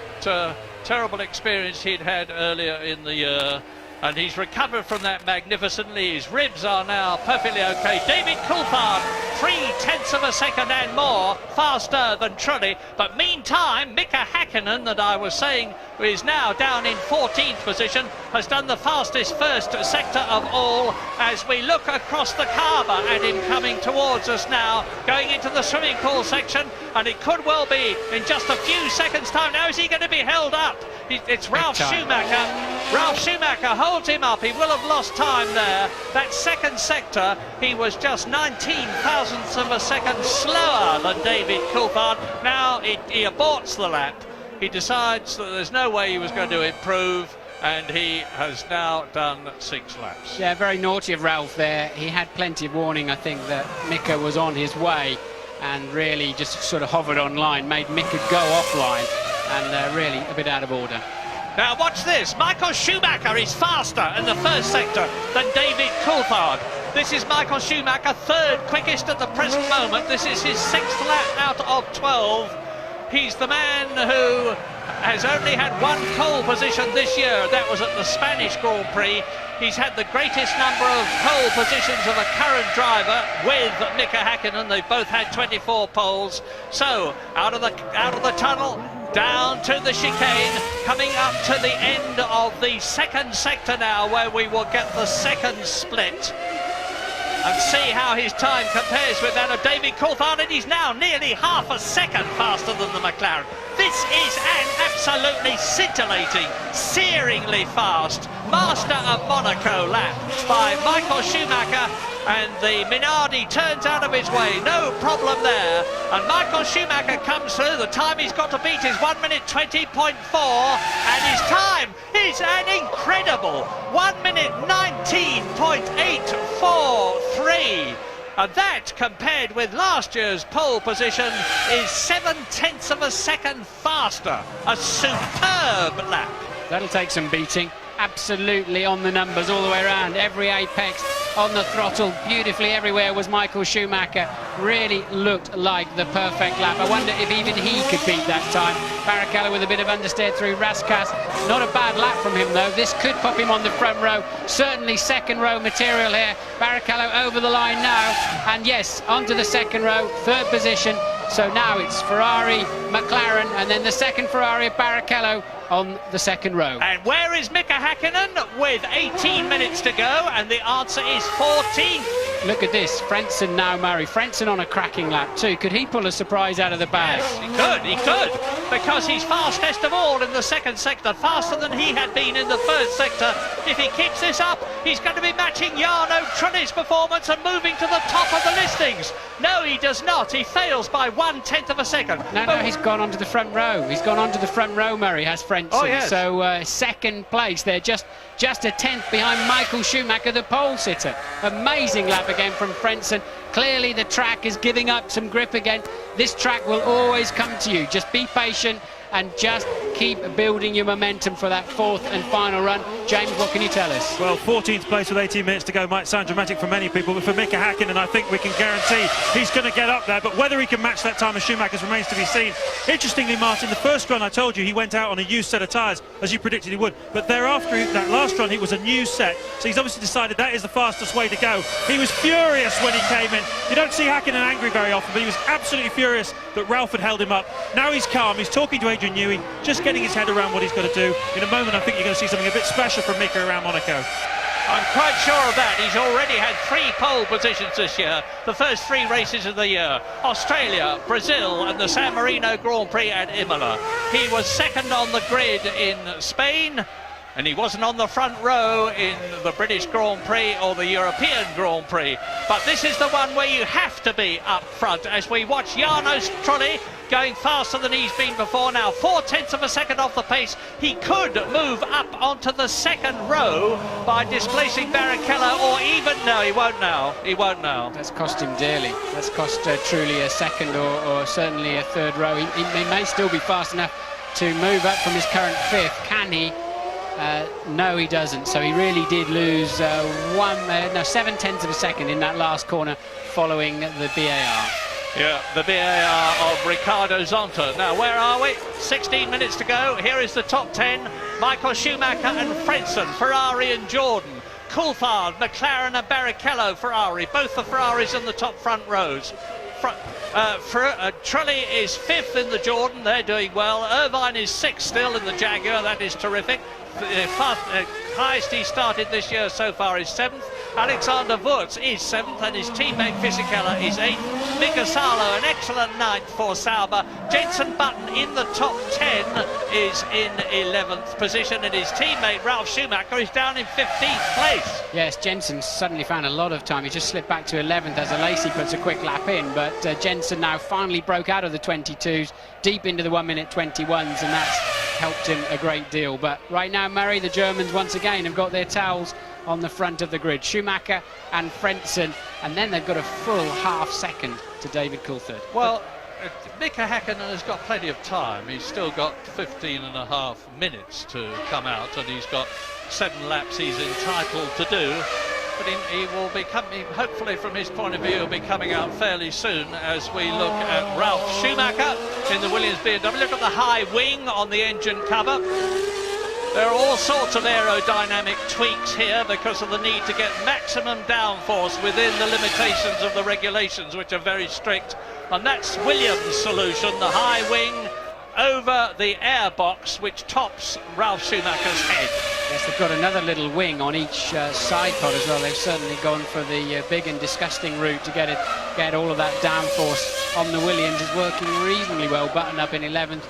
terrible experience he'd had earlier in the year. And he's recovered from that magnificently. His ribs are now perfectly okay. David Coulthard, 0.3 of a second and more faster than Trulli. But meantime, Mika Häkkinen, that I was saying is now down in 14th position, has done the fastest first sector of all as we look across the Kaaba at him coming towards us now, going into the swimming pool section, and it could well be in just a few seconds' time. Now is he going to be held up? It's Ralf Schumacher. Ralf Schumacher holds him up. He will have lost time there. That second sector, he was just 19 thousandths of a second slower than David Coulthard. Now he aborts the lap. He decides that there's no way he was going to improve, and he has now done 6 laps. Yeah, very naughty of Ralph there. He had plenty of warning, I think, that Mika was on his way and really just sort of hovered on line, made Mika go offline, and really a bit out of order. Now watch this. Michael Schumacher is faster in the first sector than David Coulthard. This is Michael Schumacher, third quickest at the present moment. This is his 6th lap out of 12. He's the man who has only had 1 pole position this year. That was at the Spanish Grand Prix. He's had the greatest number of pole positions of a current driver with Mika Häkkinen. They've both had 24 poles. So out of the tunnel, down to the chicane, coming up to the end of the second sector now, where we will get the second split and see how his time compares with that of David Coulthard, and he's now nearly half a second faster than the McLaren. This is an absolutely scintillating, searingly fast Master of Monaco lap by Michael Schumacher, and the Minardi turns out of his way, no problem there, and Michael Schumacher comes through. The time he's got to beat is 1 minute 20.4, and his time is an incredible 1 minute 19.843. And that, compared with last year's pole position, is 0.7 of a second faster. A superb lap. That'll take some beating. Absolutely on the numbers all the way around. Every apex on the throttle, beautifully everywhere was Michael Schumacher. Really looked like the perfect lap. I wonder if even he could beat that time. Barrichello with a bit of understeer through Raskas. Not a bad lap from him though. This could pop him on the front row. Certainly second row material here. Barrichello over the line now. And yes, onto the second row, third position. So now it's Ferrari, McLaren, and then the second Ferrari of Barrichello on the second row. And where is Mika Häkkinen with 18 minutes to go? And the answer is 14th. Look at this, Frentzen now, Murray. Frentzen on a cracking lap too. Could he pull a surprise out of the bag? Yes, he could, because he's fastest of all in the second sector, faster than he had been in the first sector. If he keeps this up, he's going to be matching Jarno Trulli's performance and moving to the top of the listings. No, he does not. He fails by 1/10 of a second. No, he's gone onto the front row. He's gone onto the front row, Murray, has Frentzen. Oh, yes. So second place there, just a 10th behind Michael Schumacher, the pole sitter. Amazing lap again from Frentzen. Clearly the track is giving up some grip again. This track will always come to you. Just be patient and just keep building your momentum for that 4th and final run. James, what can you tell us? Well, 14th place with 18 minutes to go might sound dramatic for many people, but for Mika Häkkinen, I think we can guarantee he's going to get up there. But whether he can match that time of Schumacher's remains to be seen. Interestingly, Martin, the first run I told you he went out on a used set of tyres, as you predicted he would. But thereafter, that last run, it was a new set. So he's obviously decided that is the fastest way to go. He was furious when he came in. You don't see Häkkinen angry very often, but he was absolutely furious that Ralph had held him up. Now he's calm. He's talking to Adrian Newey, just getting his head around what he's got to do. In a moment, I think you're going to see something a bit special from Mika around Monaco. I'm quite sure of that. He's already had 3 pole positions this year, the first 3 races of the year. Australia, Brazil and the San Marino Grand Prix at Imola. He was second on the grid in Spain, and he wasn't on the front row in the British Grand Prix or the European Grand Prix. But this is the one where you have to be up front, as we watch Janos Trulli going faster than he's been before now. 0.4 of a second off the pace. He could move up onto the second row by displacing Barrichello, or even, no, he won't now. He won't now. That's cost him dearly. That's cost Trulli a second or certainly a third row. He may still be fast enough to move up from his current 5th. Can he? No, he doesn't. So he really did lose 7/10 of a second in that last corner following the BAR. Yeah, the BAR of Ricardo Zonta. Now, where are we? 16 minutes to go. Here is the top 10. Michael Schumacher and Frentzen, Ferrari and Jordan. Coulthard, McLaren and Barrichello, Ferrari. Both the Ferraris in the top front rows. Trulli is 5th in the Jordan. They're doing well. Irvine is 6th still in the Jaguar. That is terrific. The highest he started this year so far is 7th. Alexander Wurz is 7th, and his teammate Fisichella is 8th. Mika Salo, an excellent 9th for Sauber. Jenson Button in the top 10 is in 11th position, and his teammate Ralf Schumacher is down in 15th place. Yes, Jensen suddenly found a lot of time. He just slipped back to 11th as Alesi puts a quick lap in, but Jensen now finally broke out of the 22s, deep into the 1-minute 21s, and that's helped him a great deal. But right now, Murray, the Germans once again have got their towels on the front of the grid. Schumacher and Frentzen, and then they've got a full half second to David Coulthard. Well, Mika Häkkinen has got plenty of time. He's still got 15.5 minutes to come out, and he's got 7 laps he's entitled to do. But he will be coming, hopefully from his point of view, he'll be coming out fairly soon as we look at Ralf Schumacher in the Williams BMW. Look at the high wing on the engine cover. There are all sorts of aerodynamic tweaks here because of the need to get maximum downforce within the limitations of the regulations, which are very strict. And that's Williams' solution, the high wing over the airbox, which tops Ralf Schumacher's head. Yes, they've got another little wing on each side pod as well. They've certainly gone for the big and disgusting route to get all of that downforce on the Williams. Is working reasonably well, buttoned up in 11th.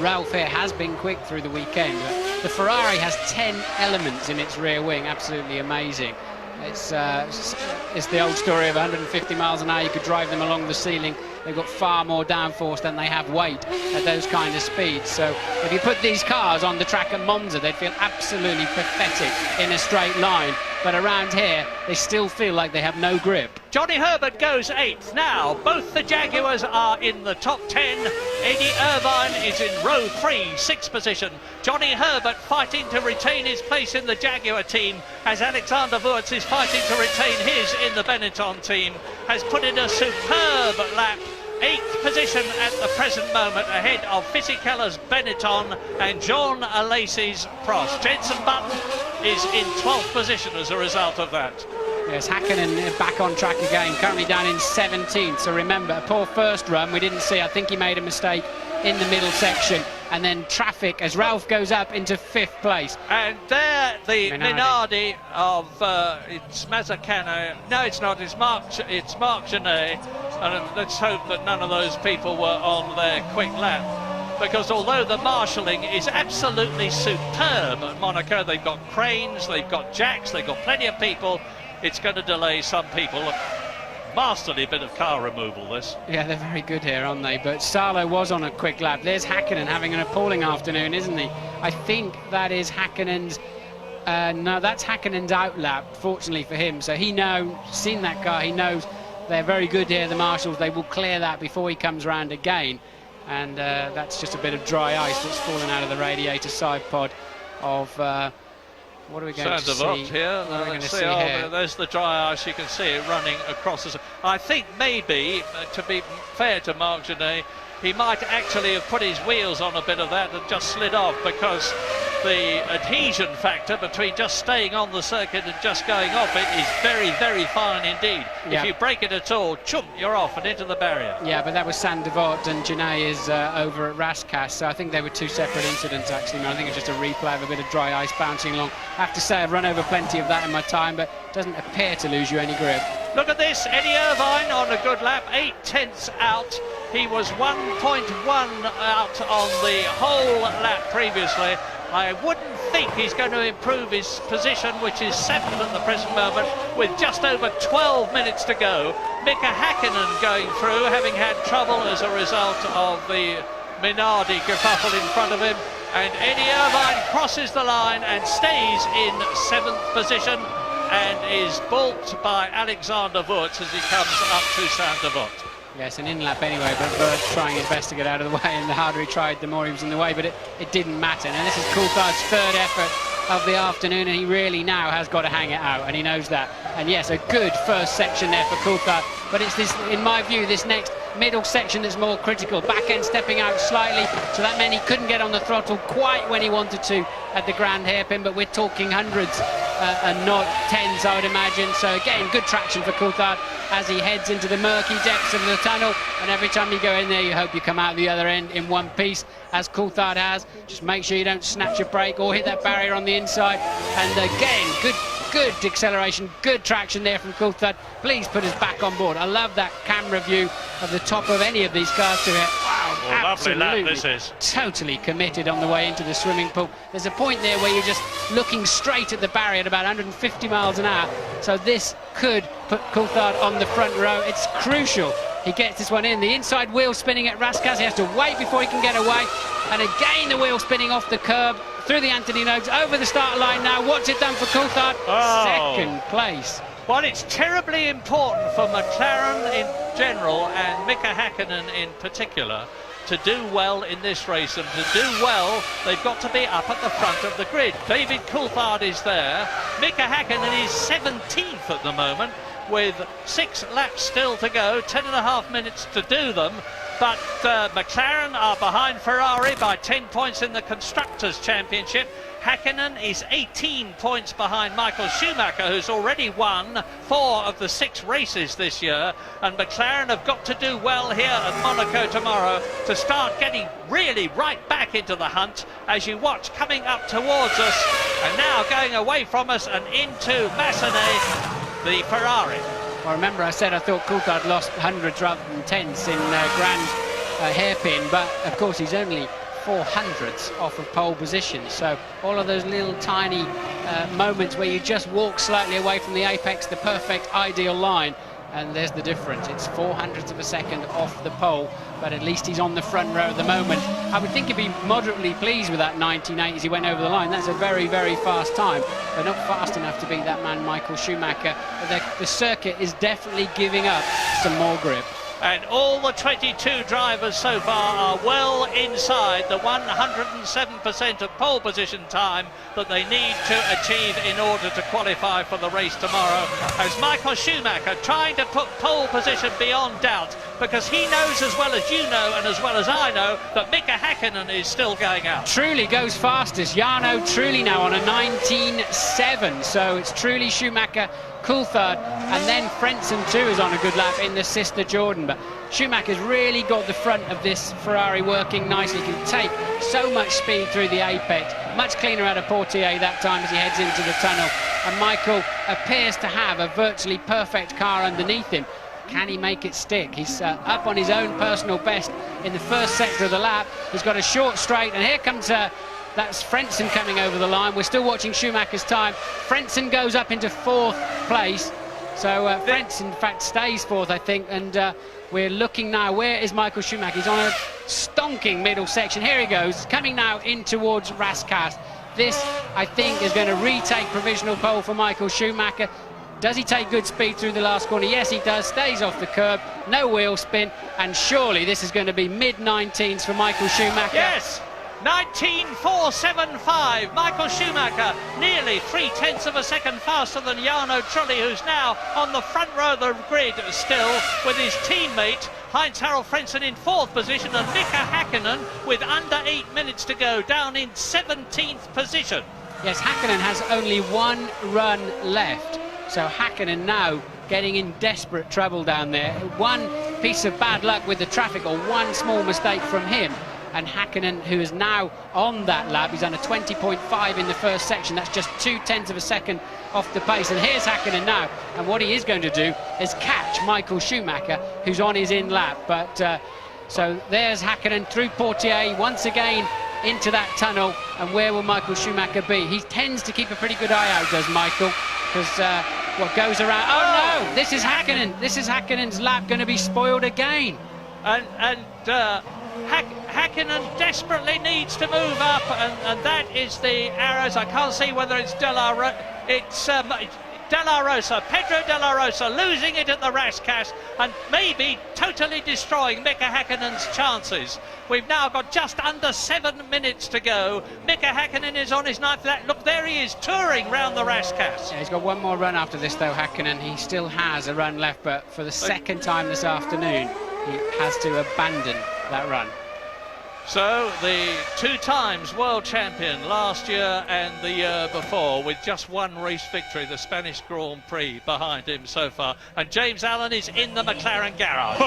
Ralf here has been quick through the weekend. But the Ferrari has 10 elements in its rear wing, absolutely amazing. It's the old story of 150 miles an hour. You could drive them along the ceiling. They've got far more downforce than they have weight at those kind of speeds. So if you put these cars on the track at Monza, they'd feel absolutely pathetic in a straight line. But around here, they still feel like they have no grip. Johnny Herbert goes 8th. Now, both the Jaguars are in the top 10. Eddie Irvine is in row 3, 6th position. Johnny Herbert fighting to retain his place in the Jaguar team, as Alexander Wurz is fighting to retain his in the Benetton team. Has put in a superb lap. 8th position at the present moment, ahead of Fisichella's Benetton and John Alesi's Prost. Jenson Button is in 12th position as a result of that. Yes, Häkkinen back on track again, currently down in 17th. So remember, a poor first run, we didn't see. I think he made a mistake in the middle section. And then traffic as Ralf goes up into 5th place. And there, the Minardi of it's Mazzacano. No, it's not. It's Marc Genet. And let's hope that none of those people were on their quick lap, because although the marshalling is absolutely superb at Monaco, they've got cranes, they've got jacks, they've got plenty of people. It's going to delay some people. Masterly bit of car removal, this. Yeah, they're very good here, aren't they? But Salo was on a quick lap. There's Häkkinen having an appalling afternoon, isn't he? I think that is Häkkinen's... no, that's Häkkinen's out lap, fortunately for him. So he knows, seen that car, he knows they're very good here, the marshals. They will clear that before he comes round again. And that's just a bit of dry ice that's fallen out of the radiator side pod of... what are we going to see here? Let's see. Oh, there's the dry ice. You can see it running across. I think maybe, to be fair to Marc Genet, he might actually have put his wheels on a bit of that and just slid off, because the adhesion factor between just staying on the circuit and just going off it is very, very fine indeed. Yeah. If you break it at all, chump, you're off and into the barrier. Yeah, but that was Saint Devote and Janae is over at Raskas, so I think they were two separate incidents actually. I think it was just a replay of a bit of dry ice bouncing along. I have to say I've run over plenty of that in my time, but it doesn't appear to lose you any grip. Look at this, Eddie Irvine on a good lap, 8/10 out. He was 1.1 out on the whole lap previously. I wouldn't think he's going to improve his position, which is 7th at the present moment, with just over 12 minutes to go. Mika Häkkinen going through, having had trouble as a result of the Minardi kerfuffle in front of him. And Eddie Irvine crosses the line and stays in 7th position and is balked by Alexander Wurz as he comes up to Saint Devote. Yes, an in-lap anyway, but Wurz trying his best to get out of the way, and the harder he tried, the more he was in the way, but it didn't matter. Now this is Coulthard's 3rd effort of the afternoon, and he really now has got to hang it out, and he knows that. And yes, a good first section there for Coulthard, but it's this, in my view, this next middle section that's more critical. Back end stepping out slightly, so that meant he couldn't get on the throttle quite when he wanted to at the grand hairpin, but we're talking hundreds and not tens, I would imagine. So again, good traction for Coulthard as he heads into the murky depths of the tunnel, and every time you go in there you hope you come out the other end in one piece, as Coulthard has. Just make sure you don't snatch a brake or hit that barrier on the inside. And again, good acceleration, good traction there from Coulthard. Please put us back on board. I love that camera view of the top of any of these cars to it. Wow, well, lovely lap this is. Totally committed on the way into the swimming pool. There's a point there where you're just looking straight at the barrier at about 150 miles an hour. So this could put Coulthard on the front row. It's crucial he gets this one in. The inside wheel spinning at Raskas. He has to wait before he can get away. And again, the wheel spinning off the curb, through the Anthony Noakes, over the start line now. What's it done for Coulthard? Oh. 2nd place. Well, it's terribly important for McLaren in general and Mika Häkkinen in particular to do well in this race, and to do well they've got to be up at the front of the grid. David Coulthard is there. Mika Häkkinen is 17th at the moment with 6 laps still to go, 10.5 minutes to do them. But McLaren are behind Ferrari by 10 points in the Constructors' Championship. Häkkinen is 18 points behind Michael Schumacher, who's already won 4 of the 6 races this year. And McLaren have got to do well here at Monaco tomorrow to start getting really right back into the hunt, as you watch coming up towards us and now going away from us and into Massenet, the Ferrari. Well, remember I said I thought Coulthard lost hundreds rather than tenths in grand hairpin, but of course he's only 400ths off of pole position. So all of those little tiny moments where you just walk slightly away from the apex, the perfect ideal line, and there's the difference. It's 400ths of a second off the pole, but at least he's on the front row at the moment. I would think he'd be moderately pleased with that 19.8 as he went over the line. That's a very, very fast time, but not fast enough to beat that man Michael Schumacher. But the circuit is definitely giving up some more grip. And all the 22 drivers so far are well inside the 107% of pole position time that they need to achieve in order to qualify for the race tomorrow. As Michael Schumacher trying to put pole position beyond doubt, because he knows as well as you know and as well as I know that Mika Häkkinen is still going out. Trulli goes fastest. Jarno Trulli now on a 19.7. So it's Trulli, Schumacher, Coulthard, and then Frentzen too is on a good lap in the sister Jordan. But Schumacher's really got the front of this Ferrari working nicely. He can take so much speed through the apex. Much cleaner out of Portier that time as he heads into the tunnel. And Michael appears to have a virtually perfect car underneath him. Can he make it stick? He's up on his own personal best in the first sector of the lap. He's got a short straight, and here comes that's Frentzen coming over the line. We're still watching Schumacher's time. Frentzen goes up into 4th place. So Frentzen, in fact, stays 4th, I think. And we're looking now, where is Michael Schumacher? He's on a stonking middle section. Here he goes, coming now in towards Raskas. This, I think, is going to retake provisional pole for Michael Schumacher. Does he take good speed through the last corner? Yes, he does. Stays off the curb, no wheel spin, and surely this is going to be mid-19s for Michael Schumacher. Yes! 19.475. Michael Schumacher nearly 0.3 of a second faster than Jarno Trulli, who's now on the front row of the grid still with his teammate Heinz-Harald Frentzen in 4th position, and Mika Häkkinen with under 8 minutes to go down in 17th position. Yes, Häkkinen has only one run left, so Häkkinen now getting in desperate trouble down there. One piece of bad luck with the traffic, or one small mistake from him, and Häkkinen, who is now on that lap, he's done a 20.5 in the first section. That's just 0.2 of a second off the pace. And here's Häkkinen now, and what he is going to do is catch Michael Schumacher, who's on his in lap. But so there's Häkkinen through Portier once again into that tunnel, and where will Michael Schumacher be? He tends to keep a pretty good eye out, does Michael, because what goes around... Oh no, this is Häkkinen. This is Häkkinen's lap going to be spoiled again. Häkkinen desperately needs to move up, and that is the arrows. I can't see whether it's De La Rosa, Pedro De La Rosa losing it at the Rascasse and maybe totally destroying Mika Häkkinen's chances. We've now got just under 7 minutes to go. Mika Häkkinen is on his 9th lap. Look, there he is touring round the Rascasse. Yeah, he's got one more run after this though, Häkkinen. He still has a run left, but for the second time this afternoon he has to abandon that run. So the 2 times world champion last year and the year before, with just one race victory, the Spanish Grand Prix behind him so far, and James Allen is in the McLaren garage.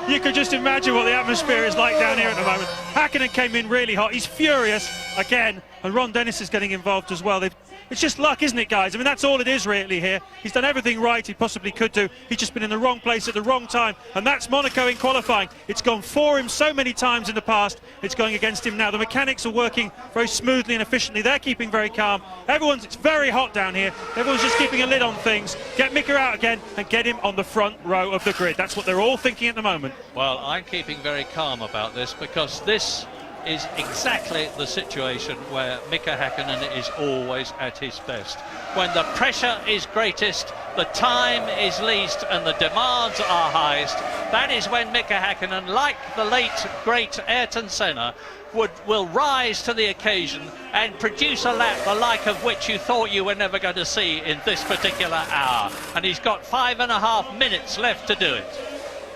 You can just imagine what the atmosphere is like down here at the moment. Häkkinen came in really hot, he's furious again, and Ron Dennis is getting involved as well. It's just luck, isn't it, guys? I mean, that's all it is really here. He's done everything right he possibly could do. He's just been in the wrong place at the wrong time, and that's Monaco in qualifying. It's gone for him so many times in the past. It's going against him now. The mechanics are working very smoothly and efficiently. They're keeping very calm. It's very hot down here. Everyone's just keeping a lid on things. Get Mika out again and get him on the front row of the grid. That's what they're all thinking at the moment. Well, I'm keeping very calm about this, because this is exactly the situation where Mika Häkkinen is always at his best. When the pressure is greatest, the time is least, and the demands are highest, that is when Mika Häkkinen, like the late great Ayrton Senna, will rise to the occasion and produce a lap the like of which you thought you were never going to see in this particular hour. And he's got 5.5 minutes left to do it.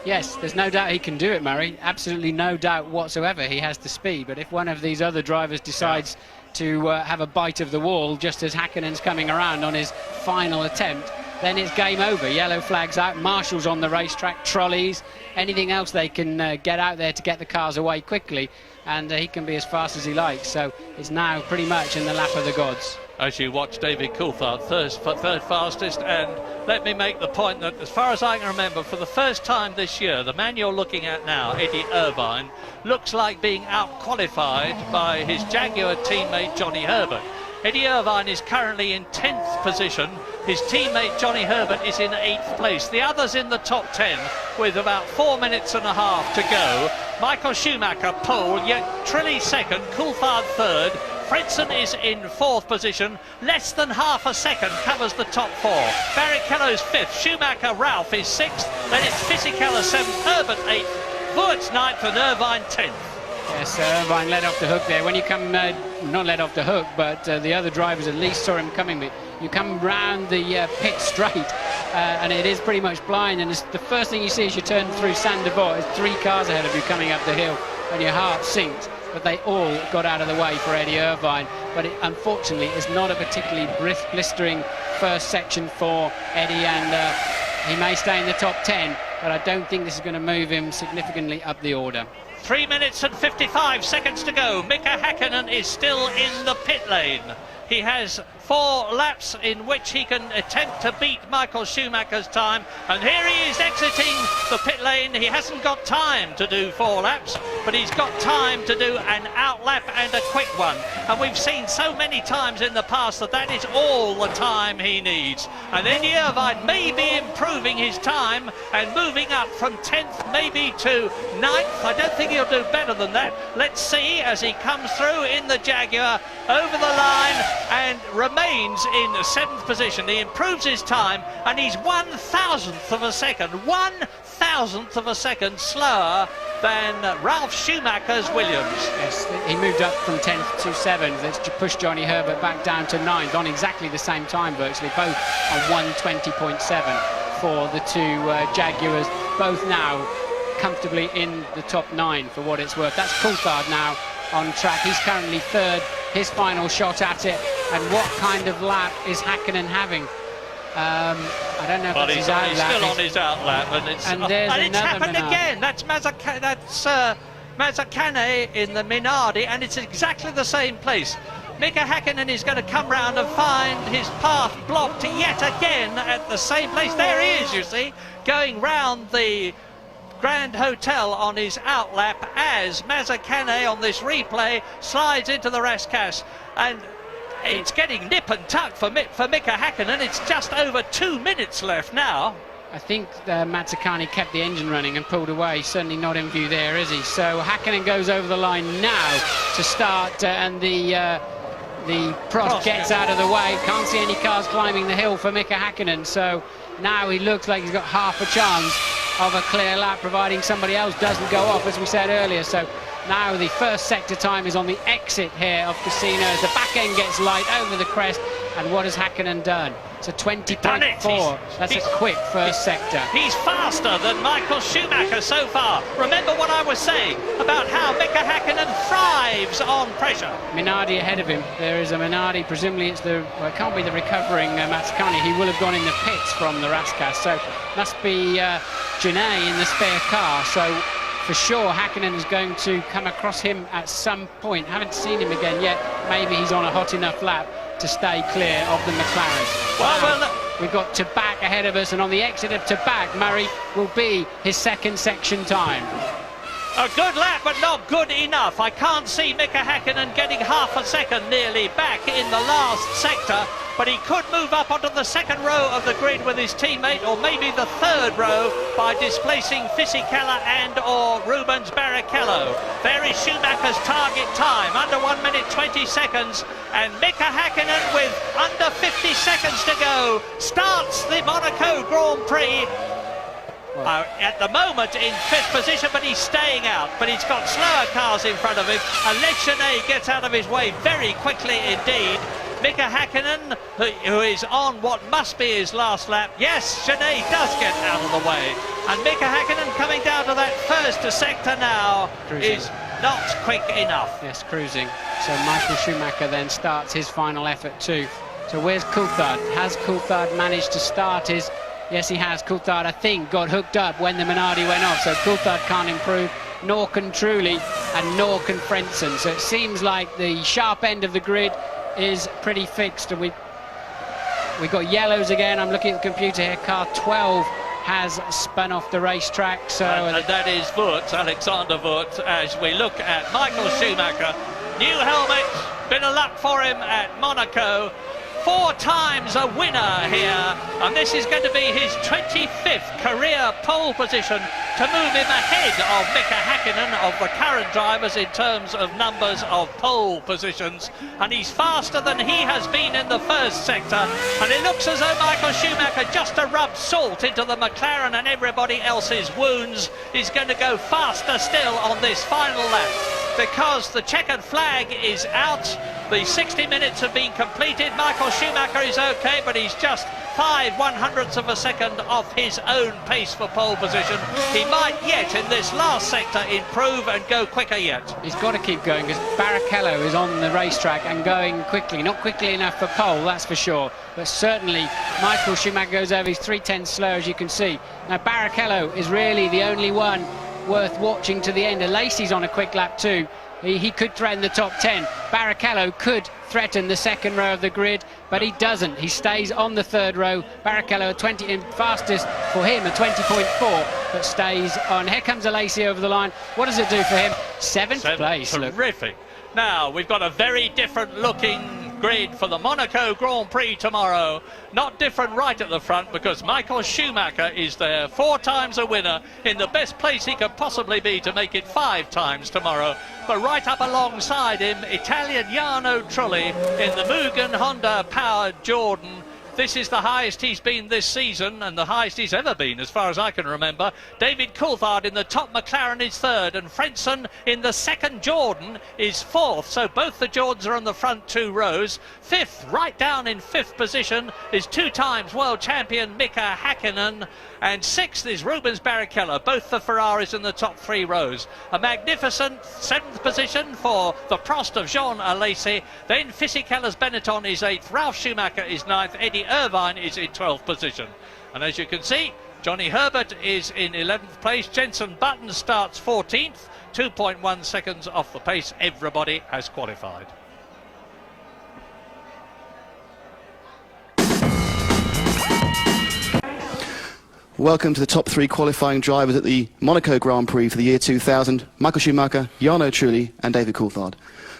Yes, there's no doubt he can do it, Murray. Absolutely no doubt whatsoever. He has the speed. But if one of these other drivers decides to have a bite of the wall just as Häkkinen's coming around on his final attempt, then it's game over. Yellow flags out, marshals on the racetrack, trolleys, anything else they can get out there to get the cars away quickly, and he can be as fast as he likes. So it's now pretty much in the lap of the gods. As you watch David Coulthard third fastest, and let me make the point that, as far as I can remember, for the first time this year, the man you're looking at now, Eddie Irvine, looks like being out-qualified by his Jaguar teammate Johnny Herbert. Eddie Irvine is currently in 10th position. His teammate Johnny Herbert is in 8th place. The others in the top 10 with about 4.5 minutes to go. Michael Schumacher pole, yet Trulli second, Coulthard third. Frentzen is in 4th position. Less than half a second covers the top 4. Barrichello's 5th. Schumacher, Ralph is 6th. Then it's Fisichella 7th. Herbert 8th. Wurtz 9th and Irvine 10th. Yes, Irvine let off the hook there. When you come, not let off the hook, but the other drivers at least saw him coming. But you come round the pit straight, and it is pretty much blind. And the first thing you see as you turn through Saint-Devot is 3 cars ahead of you coming up the hill, and your heart sinks. But they all got out of the way for Eddie Irvine. But it, unfortunately, is not a particularly blistering first section for Eddie, and he may stay in the top 10, but I don't think this is going to move him significantly up the order. 3 minutes and 55 seconds to go. Mika Häkkinen is still in the pit lane. He has 4 laps in which he can attempt to beat Michael Schumacher's time, and here he is exiting the pit lane. He hasn't got time to do 4 laps, but he's got time to do an out lap and a quick one, and we've seen so many times in the past that is all the time he needs. And Eddie Irvine may be improving his time and moving up from 10th maybe to 9th. I don't think he'll do better than that. Let's see as he comes through in the Jaguar over the line and remains in 7th position. He improves his time, and he's 1,000th of a second, 1,000th of a second slower than Ralph Schumacher's Williams. Yes, he moved up from 10th to 7th. That's pushed Johnny Herbert back down to 9th on exactly the same time virtually, both on 1:20.7 for the two Jaguars, both now comfortably in the top 9 for what it's worth. That's Coulthard now on track. He's currently 3rd, his final shot at it. And what kind of lap is Hakkinen having? I don't know if it's his out he's lap. still on his out lap, and it's happened Minardi. again. That's Mazzacane in the Minardi, and it's exactly the same place. Mika Hakkinen is going to come round and find his path blocked yet again at the same place. There he is, you see, going round the Grand Hotel on his outlap as Mazzacane on this replay slides into the Rascasse, and it's getting nip and tuck for Mika Hakkinen. It's just over 2 minutes left now. I think Mazzacane kept the engine running and pulled away. Certainly not in view there, is he? So Hakkinen goes over the line now to start, and the Prost gets out of the way. Can't see any cars climbing the hill for Mika Hakkinen. So now he looks like he's got half a chance of a clear lap, providing somebody else doesn't go off, as we said earlier. So now the first sector time is on the exit here of Casino. The back end gets light over the crest, and what has Hakkinen done? It's a 20.4. That's a quick first sector. He's faster than Michael Schumacher so far. Remember what I was saying about how Mika Hakkinen thrives on pressure. Minardi ahead of him. There is a Minardi. Presumably it's the, well, it can't be the recovering Mazzacane. He will have gone in the pits from the Rascasse. So must be Genet in the spare car. So for sure Hakkinen is going to come across him at some point. Haven't seen him again yet. Maybe he's on a hot enough lap to stay clear of the McLaren. Well, we've got Tabak ahead of us, and on the exit of Tabak, Murray will be his second section time. A good lap, but not good enough. I can't see Mika Hakkinen getting half a second nearly back in the last sector, but he could move up onto the second row of the grid with his teammate, or maybe the third row by displacing Fisichella and or Rubens Barrichello. There is Schumacher's target time, under 1 minute 20 seconds, and Mika Hakkinen with under 50 seconds to go starts the Monaco Grand Prix. At the moment in 5th position, but he's staying out. But he's got slower cars in front of him, and Genet gets out of his way very quickly indeed. Mika Hakkinen, who is on what must be his last lap. Yes, Genet does get out of the way. And Mika Hakkinen coming down to that first sector now is not quick enough. Yes, cruising. So Michael Schumacher then starts his final effort too. So where's Coulthard? Has Coulthard managed to start his... Yes, he has. Coulthard, I think, got hooked up when the Minardi went off, so Coulthard can't improve, nor can Trulli, and nor can Frentzen. So it seems like the sharp end of the grid is pretty fixed, and we got yellows again. I'm looking at the computer here. Car 12 has spun off the racetrack. So and that is Wurz, Alexander Wurz, as we look at Michael Schumacher. New helmet, bit of luck for him at Monaco. 4 times a winner here, and this is going to be his 25th career pole position to move him ahead of Mika Hakkinen of the current drivers in terms of numbers of pole positions, and he's faster than he has been in the first sector, and it looks as though Michael Schumacher, just to rub salt into the McLaren and everybody else's wounds, is going to go faster still on this final lap, because the checkered flag is out. The 60 minutes have been completed. Michael Schumacher is okay, but he's just 0.05 of a second off his own pace for pole position. He might yet, in this last sector, improve and go quicker yet. He's got to keep going, because Barrichello is on the racetrack and going quickly. Not quickly enough for pole, that's for sure. But certainly, Michael Schumacher goes over. He's 3/10 slow, as you can see. Now, Barrichello is really the only one worth watching to the end. Lacey's on a quick lap too. He could threaten the top 10. Barrichello could threaten the second row of the grid, but he doesn't. He stays on the third row. Barrichello a 20, and fastest for him, a 20.4, but stays on. Here comes Lacey over the line. What does it do for him? Seventh place. Terrific. Look. Now, we've got a very different looking grid for the Monaco Grand Prix tomorrow. Not different right at the front, because Michael Schumacher is there, 4 times a winner, in the best place he could possibly be to make it 5 times tomorrow. But right up alongside him, Italian Jarno Trulli in the Mugen Honda powered Jordan, This is the highest he's been this season and the highest he's ever been as far as I can remember. David Coulthard in the top McLaren is third and Frenson in the second Jordan is fourth. So both the Jordans are on the front 2 rows. Fifth, right down in fifth position, is 2 times world champion Mika Hakkinen. And sixth is Rubens Barrichello, both the Ferraris in the top 3 rows. A magnificent 7th position for the Prost of Jean Alesi. Then Fisichella's Benetton is 8th, Ralf Schumacher is 9th, Eddie Irvine is in 12th position. And as you can see, Johnny Herbert is in 11th place. Jenson Button starts 14th, 2.1 seconds off the pace. Everybody has qualified. Welcome to the top 3 qualifying drivers at the Monaco Grand Prix for the year 2000. Michael Schumacher, Jarno Trulli and David Coulthard.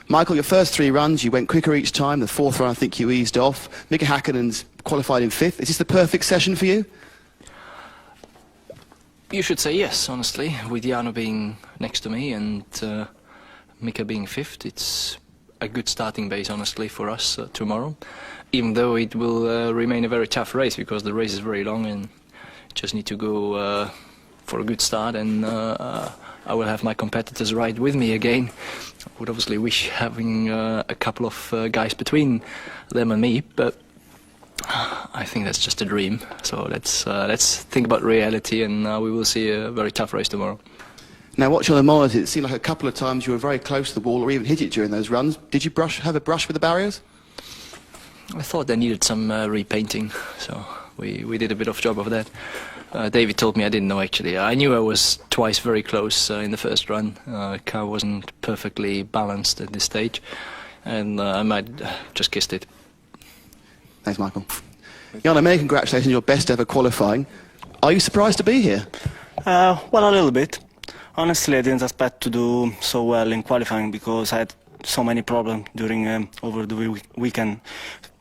Michael, your first 3 runs, you went quicker each time. The 4th run, I think you eased off. Mika Häkkinen's qualified in 5th. Is this the perfect session for you? You should say yes, honestly. With Jarno being next to me and Mika being 5th, it's a good starting base, honestly, for us tomorrow. Even though it will remain a very tough race because the race is very long and just need to go for a good start, and I will have my competitors ride with me again. I would obviously wish having a couple of guys between them and me, but I think that's just a dream. So let's think about reality, and we will see a very tough race tomorrow. Now, watching on the monitor, it seemed like a couple of times you were very close to the wall or even hit it during those runs. Did you have a brush with the barriers? I thought they needed some repainting, so we did a bit of job of that. David told me, I didn't know actually. I knew I was twice very close in the first run. Car wasn't perfectly balanced at this stage, and I might just kissed it. Thanks, Michael. Jarno, many congratulations on your best ever qualifying. Are you surprised to be here? Well, a little bit. Honestly, I didn't expect to do so well in qualifying because I had so many problems during over the weekend,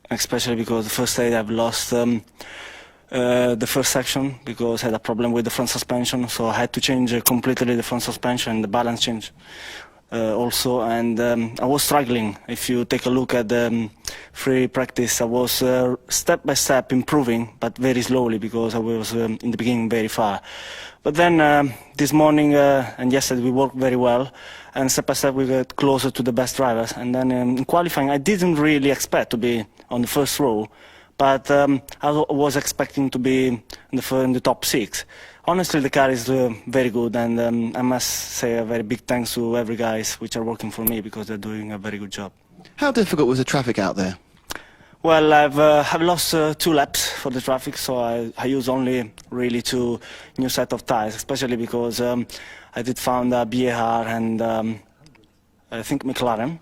especially because the first day I've lost the first section because I had a problem with the front suspension, so I had to change completely the front suspension and the balance change also, and I was struggling. If you take a look at the free practice, I was step by step improving, but very slowly because I was in the beginning very far. But then this morning and yesterday we worked very well, and step by step we got closer to the best drivers. And then in qualifying I didn't really expect to be on the first row, but I was expecting to be in the top 6. Honestly, the car is very good, and I must say a very big thanks to every guys which are working for me because they're doing a very good job. How difficult was the traffic out there? Well, I've lost 2 laps for the traffic, so I use only really 2 new set of tires, especially because I did found BAR and I think McLaren.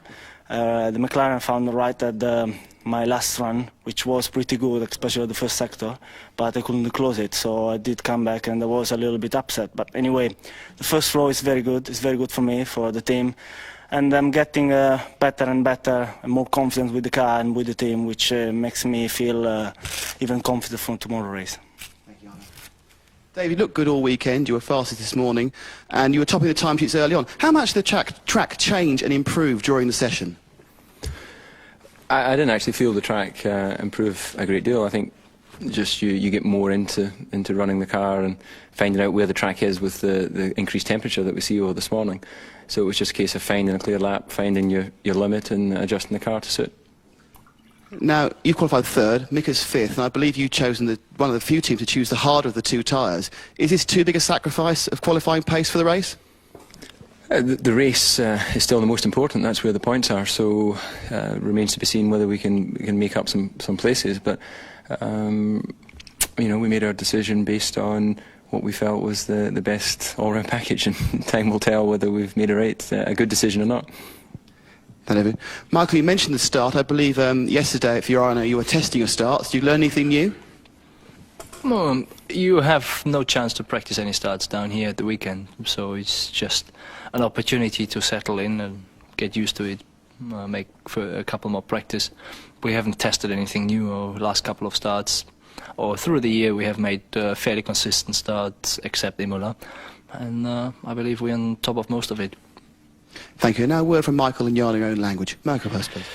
The McLaren found right at my last run, which was pretty good, especially the first sector, but I couldn't close it, so I did come back and I was a little bit upset. But anyway, the first row is very good. It's very good for me, for the team. And I'm getting better and better and more confident with the car and with the team, which makes me feel even confident for tomorrow's race. Thank you, Jarno. Dave, you looked good all weekend. You were fastest this morning, and you were topping the timesheets early on. How much did the track change and improve during the session? I didn't actually feel the track improve a great deal. I think just you get more into running the car and finding out where the track is with the increased temperature that we see over this morning. So it was just a case of finding a clear lap, finding your limit and adjusting the car to suit. Now, you qualified 3rd, Mika's 5th, and I believe you've chosen one of the few teams to choose the harder of the 2 tyres. Is this too big a sacrifice of qualifying pace for the race? The race is still the most important. That's where the points are. So remains to be seen whether we can make up some places. But you know, we made our decision based on what we felt was the best all-round package, and time will tell whether we've made a good decision or not. David. Michael, you mentioned the start. I believe yesterday at Fiorano you were testing your starts. Did you learn anything new? Well, you have no chance to practice any starts down here at the weekend, so it's just an opportunity to settle in and get used to it, make for a couple more practice. We haven't tested anything new over the last couple of starts, or through the year we have made fairly consistent starts except Imola, and I believe we're on top of most of it. Thank you. Now a word from Michael in your own language. Michael, first, please.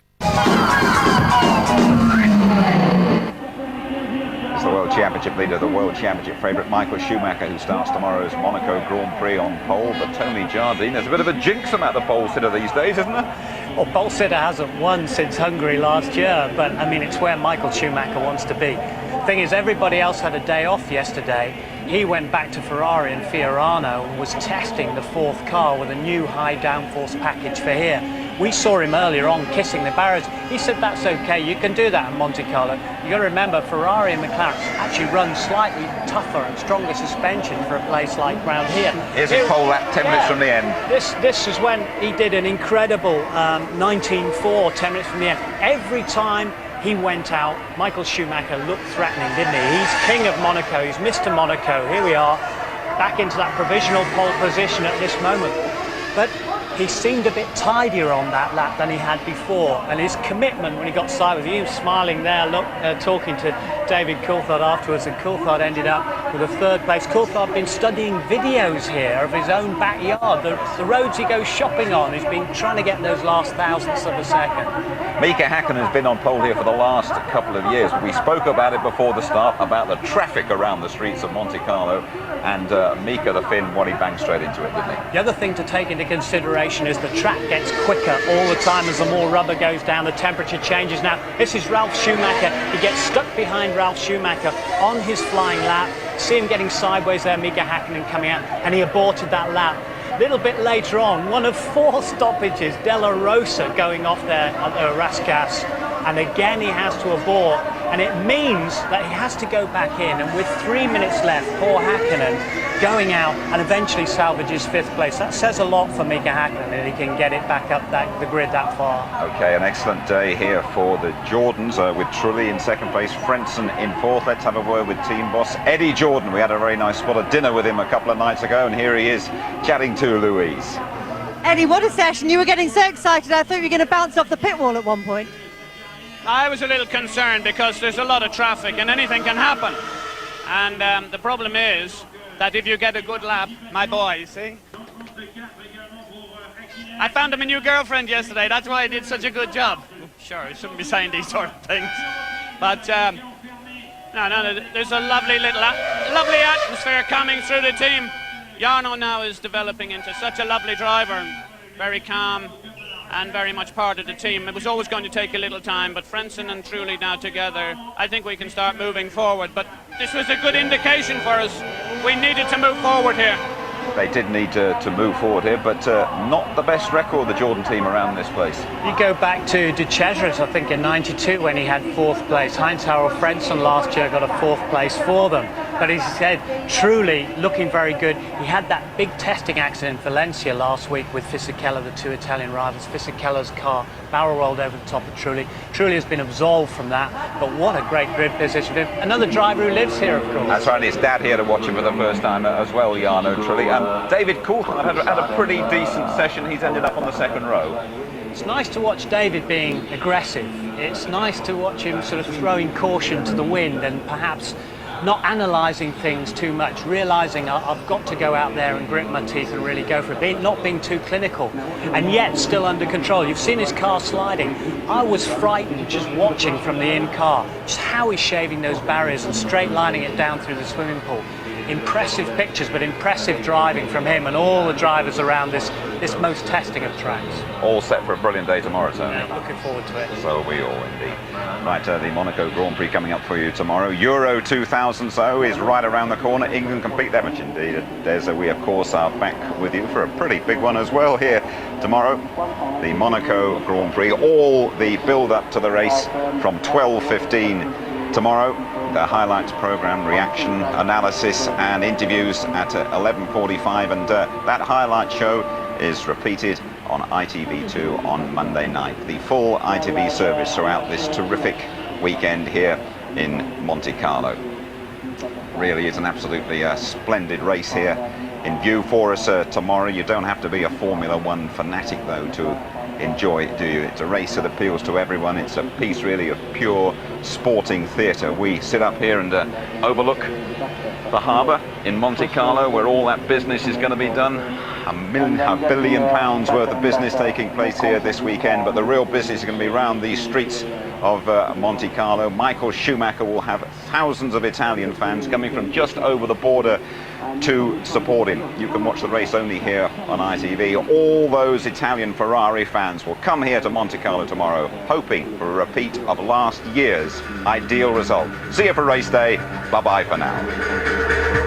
championship leader, the world championship favourite Michael Schumacher, who starts tomorrow's Monaco Grand Prix on pole. But Tony Jardine, there's a bit of a jinx about the pole sitter these days, isn't there? Well, pole sitter hasn't won since Hungary last year, but I mean, it's where Michael Schumacher wants to be. Thing is, everybody else had a day off yesterday. He went back to Ferrari in Fiorano and was testing the fourth car with a new high downforce package for here. We saw him earlier on kissing the barriers. He said that's okay, you can do that in Monte Carlo. You got to remember, Ferrari and McLaren actually run slightly tougher and stronger suspension for a place like round here. Here's his pole lap 10 minutes from the end. This is when he did an incredible 19.4, 10 minutes from the end. Every time he went out, Michael Schumacher looked threatening, didn't he? He's king of Monaco, he's Mr. Monaco. Here we are, back into that provisional pole position at this moment. But he seemed a bit tidier on that lap than he had before, and his commitment when he got sideways, he was smiling there, talking to David Coulthard afterwards, and Coulthard ended up with a third place. Coulthard had been studying videos here of his own backyard, the roads he goes shopping on. He's been trying to get those last thousandths of a second. Mika Häkkinen has been on pole here for the last couple of years. We spoke about it before the start, about the traffic around the streets of Monte Carlo, and Mika, the Finn, he banged straight into it, didn't he? The other thing to take into consideration is the track gets quicker all the time as the more rubber goes down, the temperature changes. Now, this is Ralf Schumacher. He gets stuck behind Ralf Schumacher on his flying lap. See him getting sideways there, Mika Häkkinen coming out, and he aborted that lap. A little bit later on, one of 4 stoppages, Della Rosa going off there at Rascasse, and again he has to abort, and it means that he has to go back in, and with 3 minutes left, poor Häkkinen going out and eventually salvages 5th place. That says a lot for Mika Häkkinen, that he can get it back up the grid that far. Okay, an excellent day here for the Jordans, with Trulli in 2nd place, Frentzen in 4th. Let's have a word with team boss Eddie Jordan. We had a very nice spot of dinner with him a couple of nights ago, and here he is chatting to Louise. Eddie, what a session. You were getting so excited, I thought you were going to bounce off the pit wall at one point. I was a little concerned because there's a lot of traffic and anything can happen. And the problem is that if you get a good lap, my boy, you see? I found him a new girlfriend yesterday, that's why I did such a good job. Sure, I shouldn't be saying these sort of things. But no, there's a lovely lovely atmosphere coming through the team. Jarno now is developing into such a lovely driver, and very calm and very much part of the team. It was always going to take a little time, but Frentzen and Trulli now together, I think we can start moving forward. But this was a good indication for us. We needed to move forward here. They did need to move forward here, but not the best record, the Jordan team, around this place. You go back to De Chezres, I think, in '92 when he had 4th place. Heinz-Harald Frentzen last year got a 4th place for them. But he said, truly looking very good. He had that big testing accident in Valencia last week with Fisichella, the 2 Italian rivals. Fisichella's car barrel rolled over the top of Trulli. Trulli has been absolved from that, but what a great grid position. Another driver who lives here, of course. That's right, his dad here to watch him for the first time as well, Jarno Trulli. David Coulthard had a pretty decent session. He's ended up on the 2nd row. It's nice to watch David being aggressive. It's nice to watch him sort of throwing caution to the wind and perhaps not analysing things too much, realising I've got to go out there and grit my teeth and really go for it, not being too clinical, and yet still under control. You've seen his car sliding. I was frightened just watching from the in-car, just how he's shaving those barriers and straight lining it down through the swimming pool. Impressive pictures, but impressive driving from him and all the drivers around this most testing of tracks. All set for a brilliant day tomorrow, Tony. Yeah, looking forward to it. So are we all, indeed. Right, the Monaco Grand Prix coming up for you tomorrow. Euro 2000 is right around the corner. England complete that much, indeed. We, of course, are back with you for a pretty big one as well here tomorrow. The Monaco Grand Prix, all the build-up to the race from 12:15 tomorrow. The highlights programme, reaction, analysis and interviews at 11:45, and that highlight show is repeated on ITV2 on Monday night. The full ITV service throughout this terrific weekend here in Monte Carlo. Really is an absolutely splendid race here in view for us tomorrow. You don't have to be a Formula One fanatic though to enjoy it, do you? It's a race that appeals to everyone. It's a piece really of pure sporting theatre. We sit up here and overlook the harbour in Monte Carlo where all that business is going to be done. £1 billion worth of business taking place here this weekend, but the real business is going to be around these streets of Monte Carlo. Michael Schumacher will have thousands of Italian fans coming from just over the border to support him. You can watch the race only here on ITV. All those Italian Ferrari fans will come here to Monte Carlo tomorrow, hoping for a repeat of last year's ideal result. See you for race day. Bye-bye for now.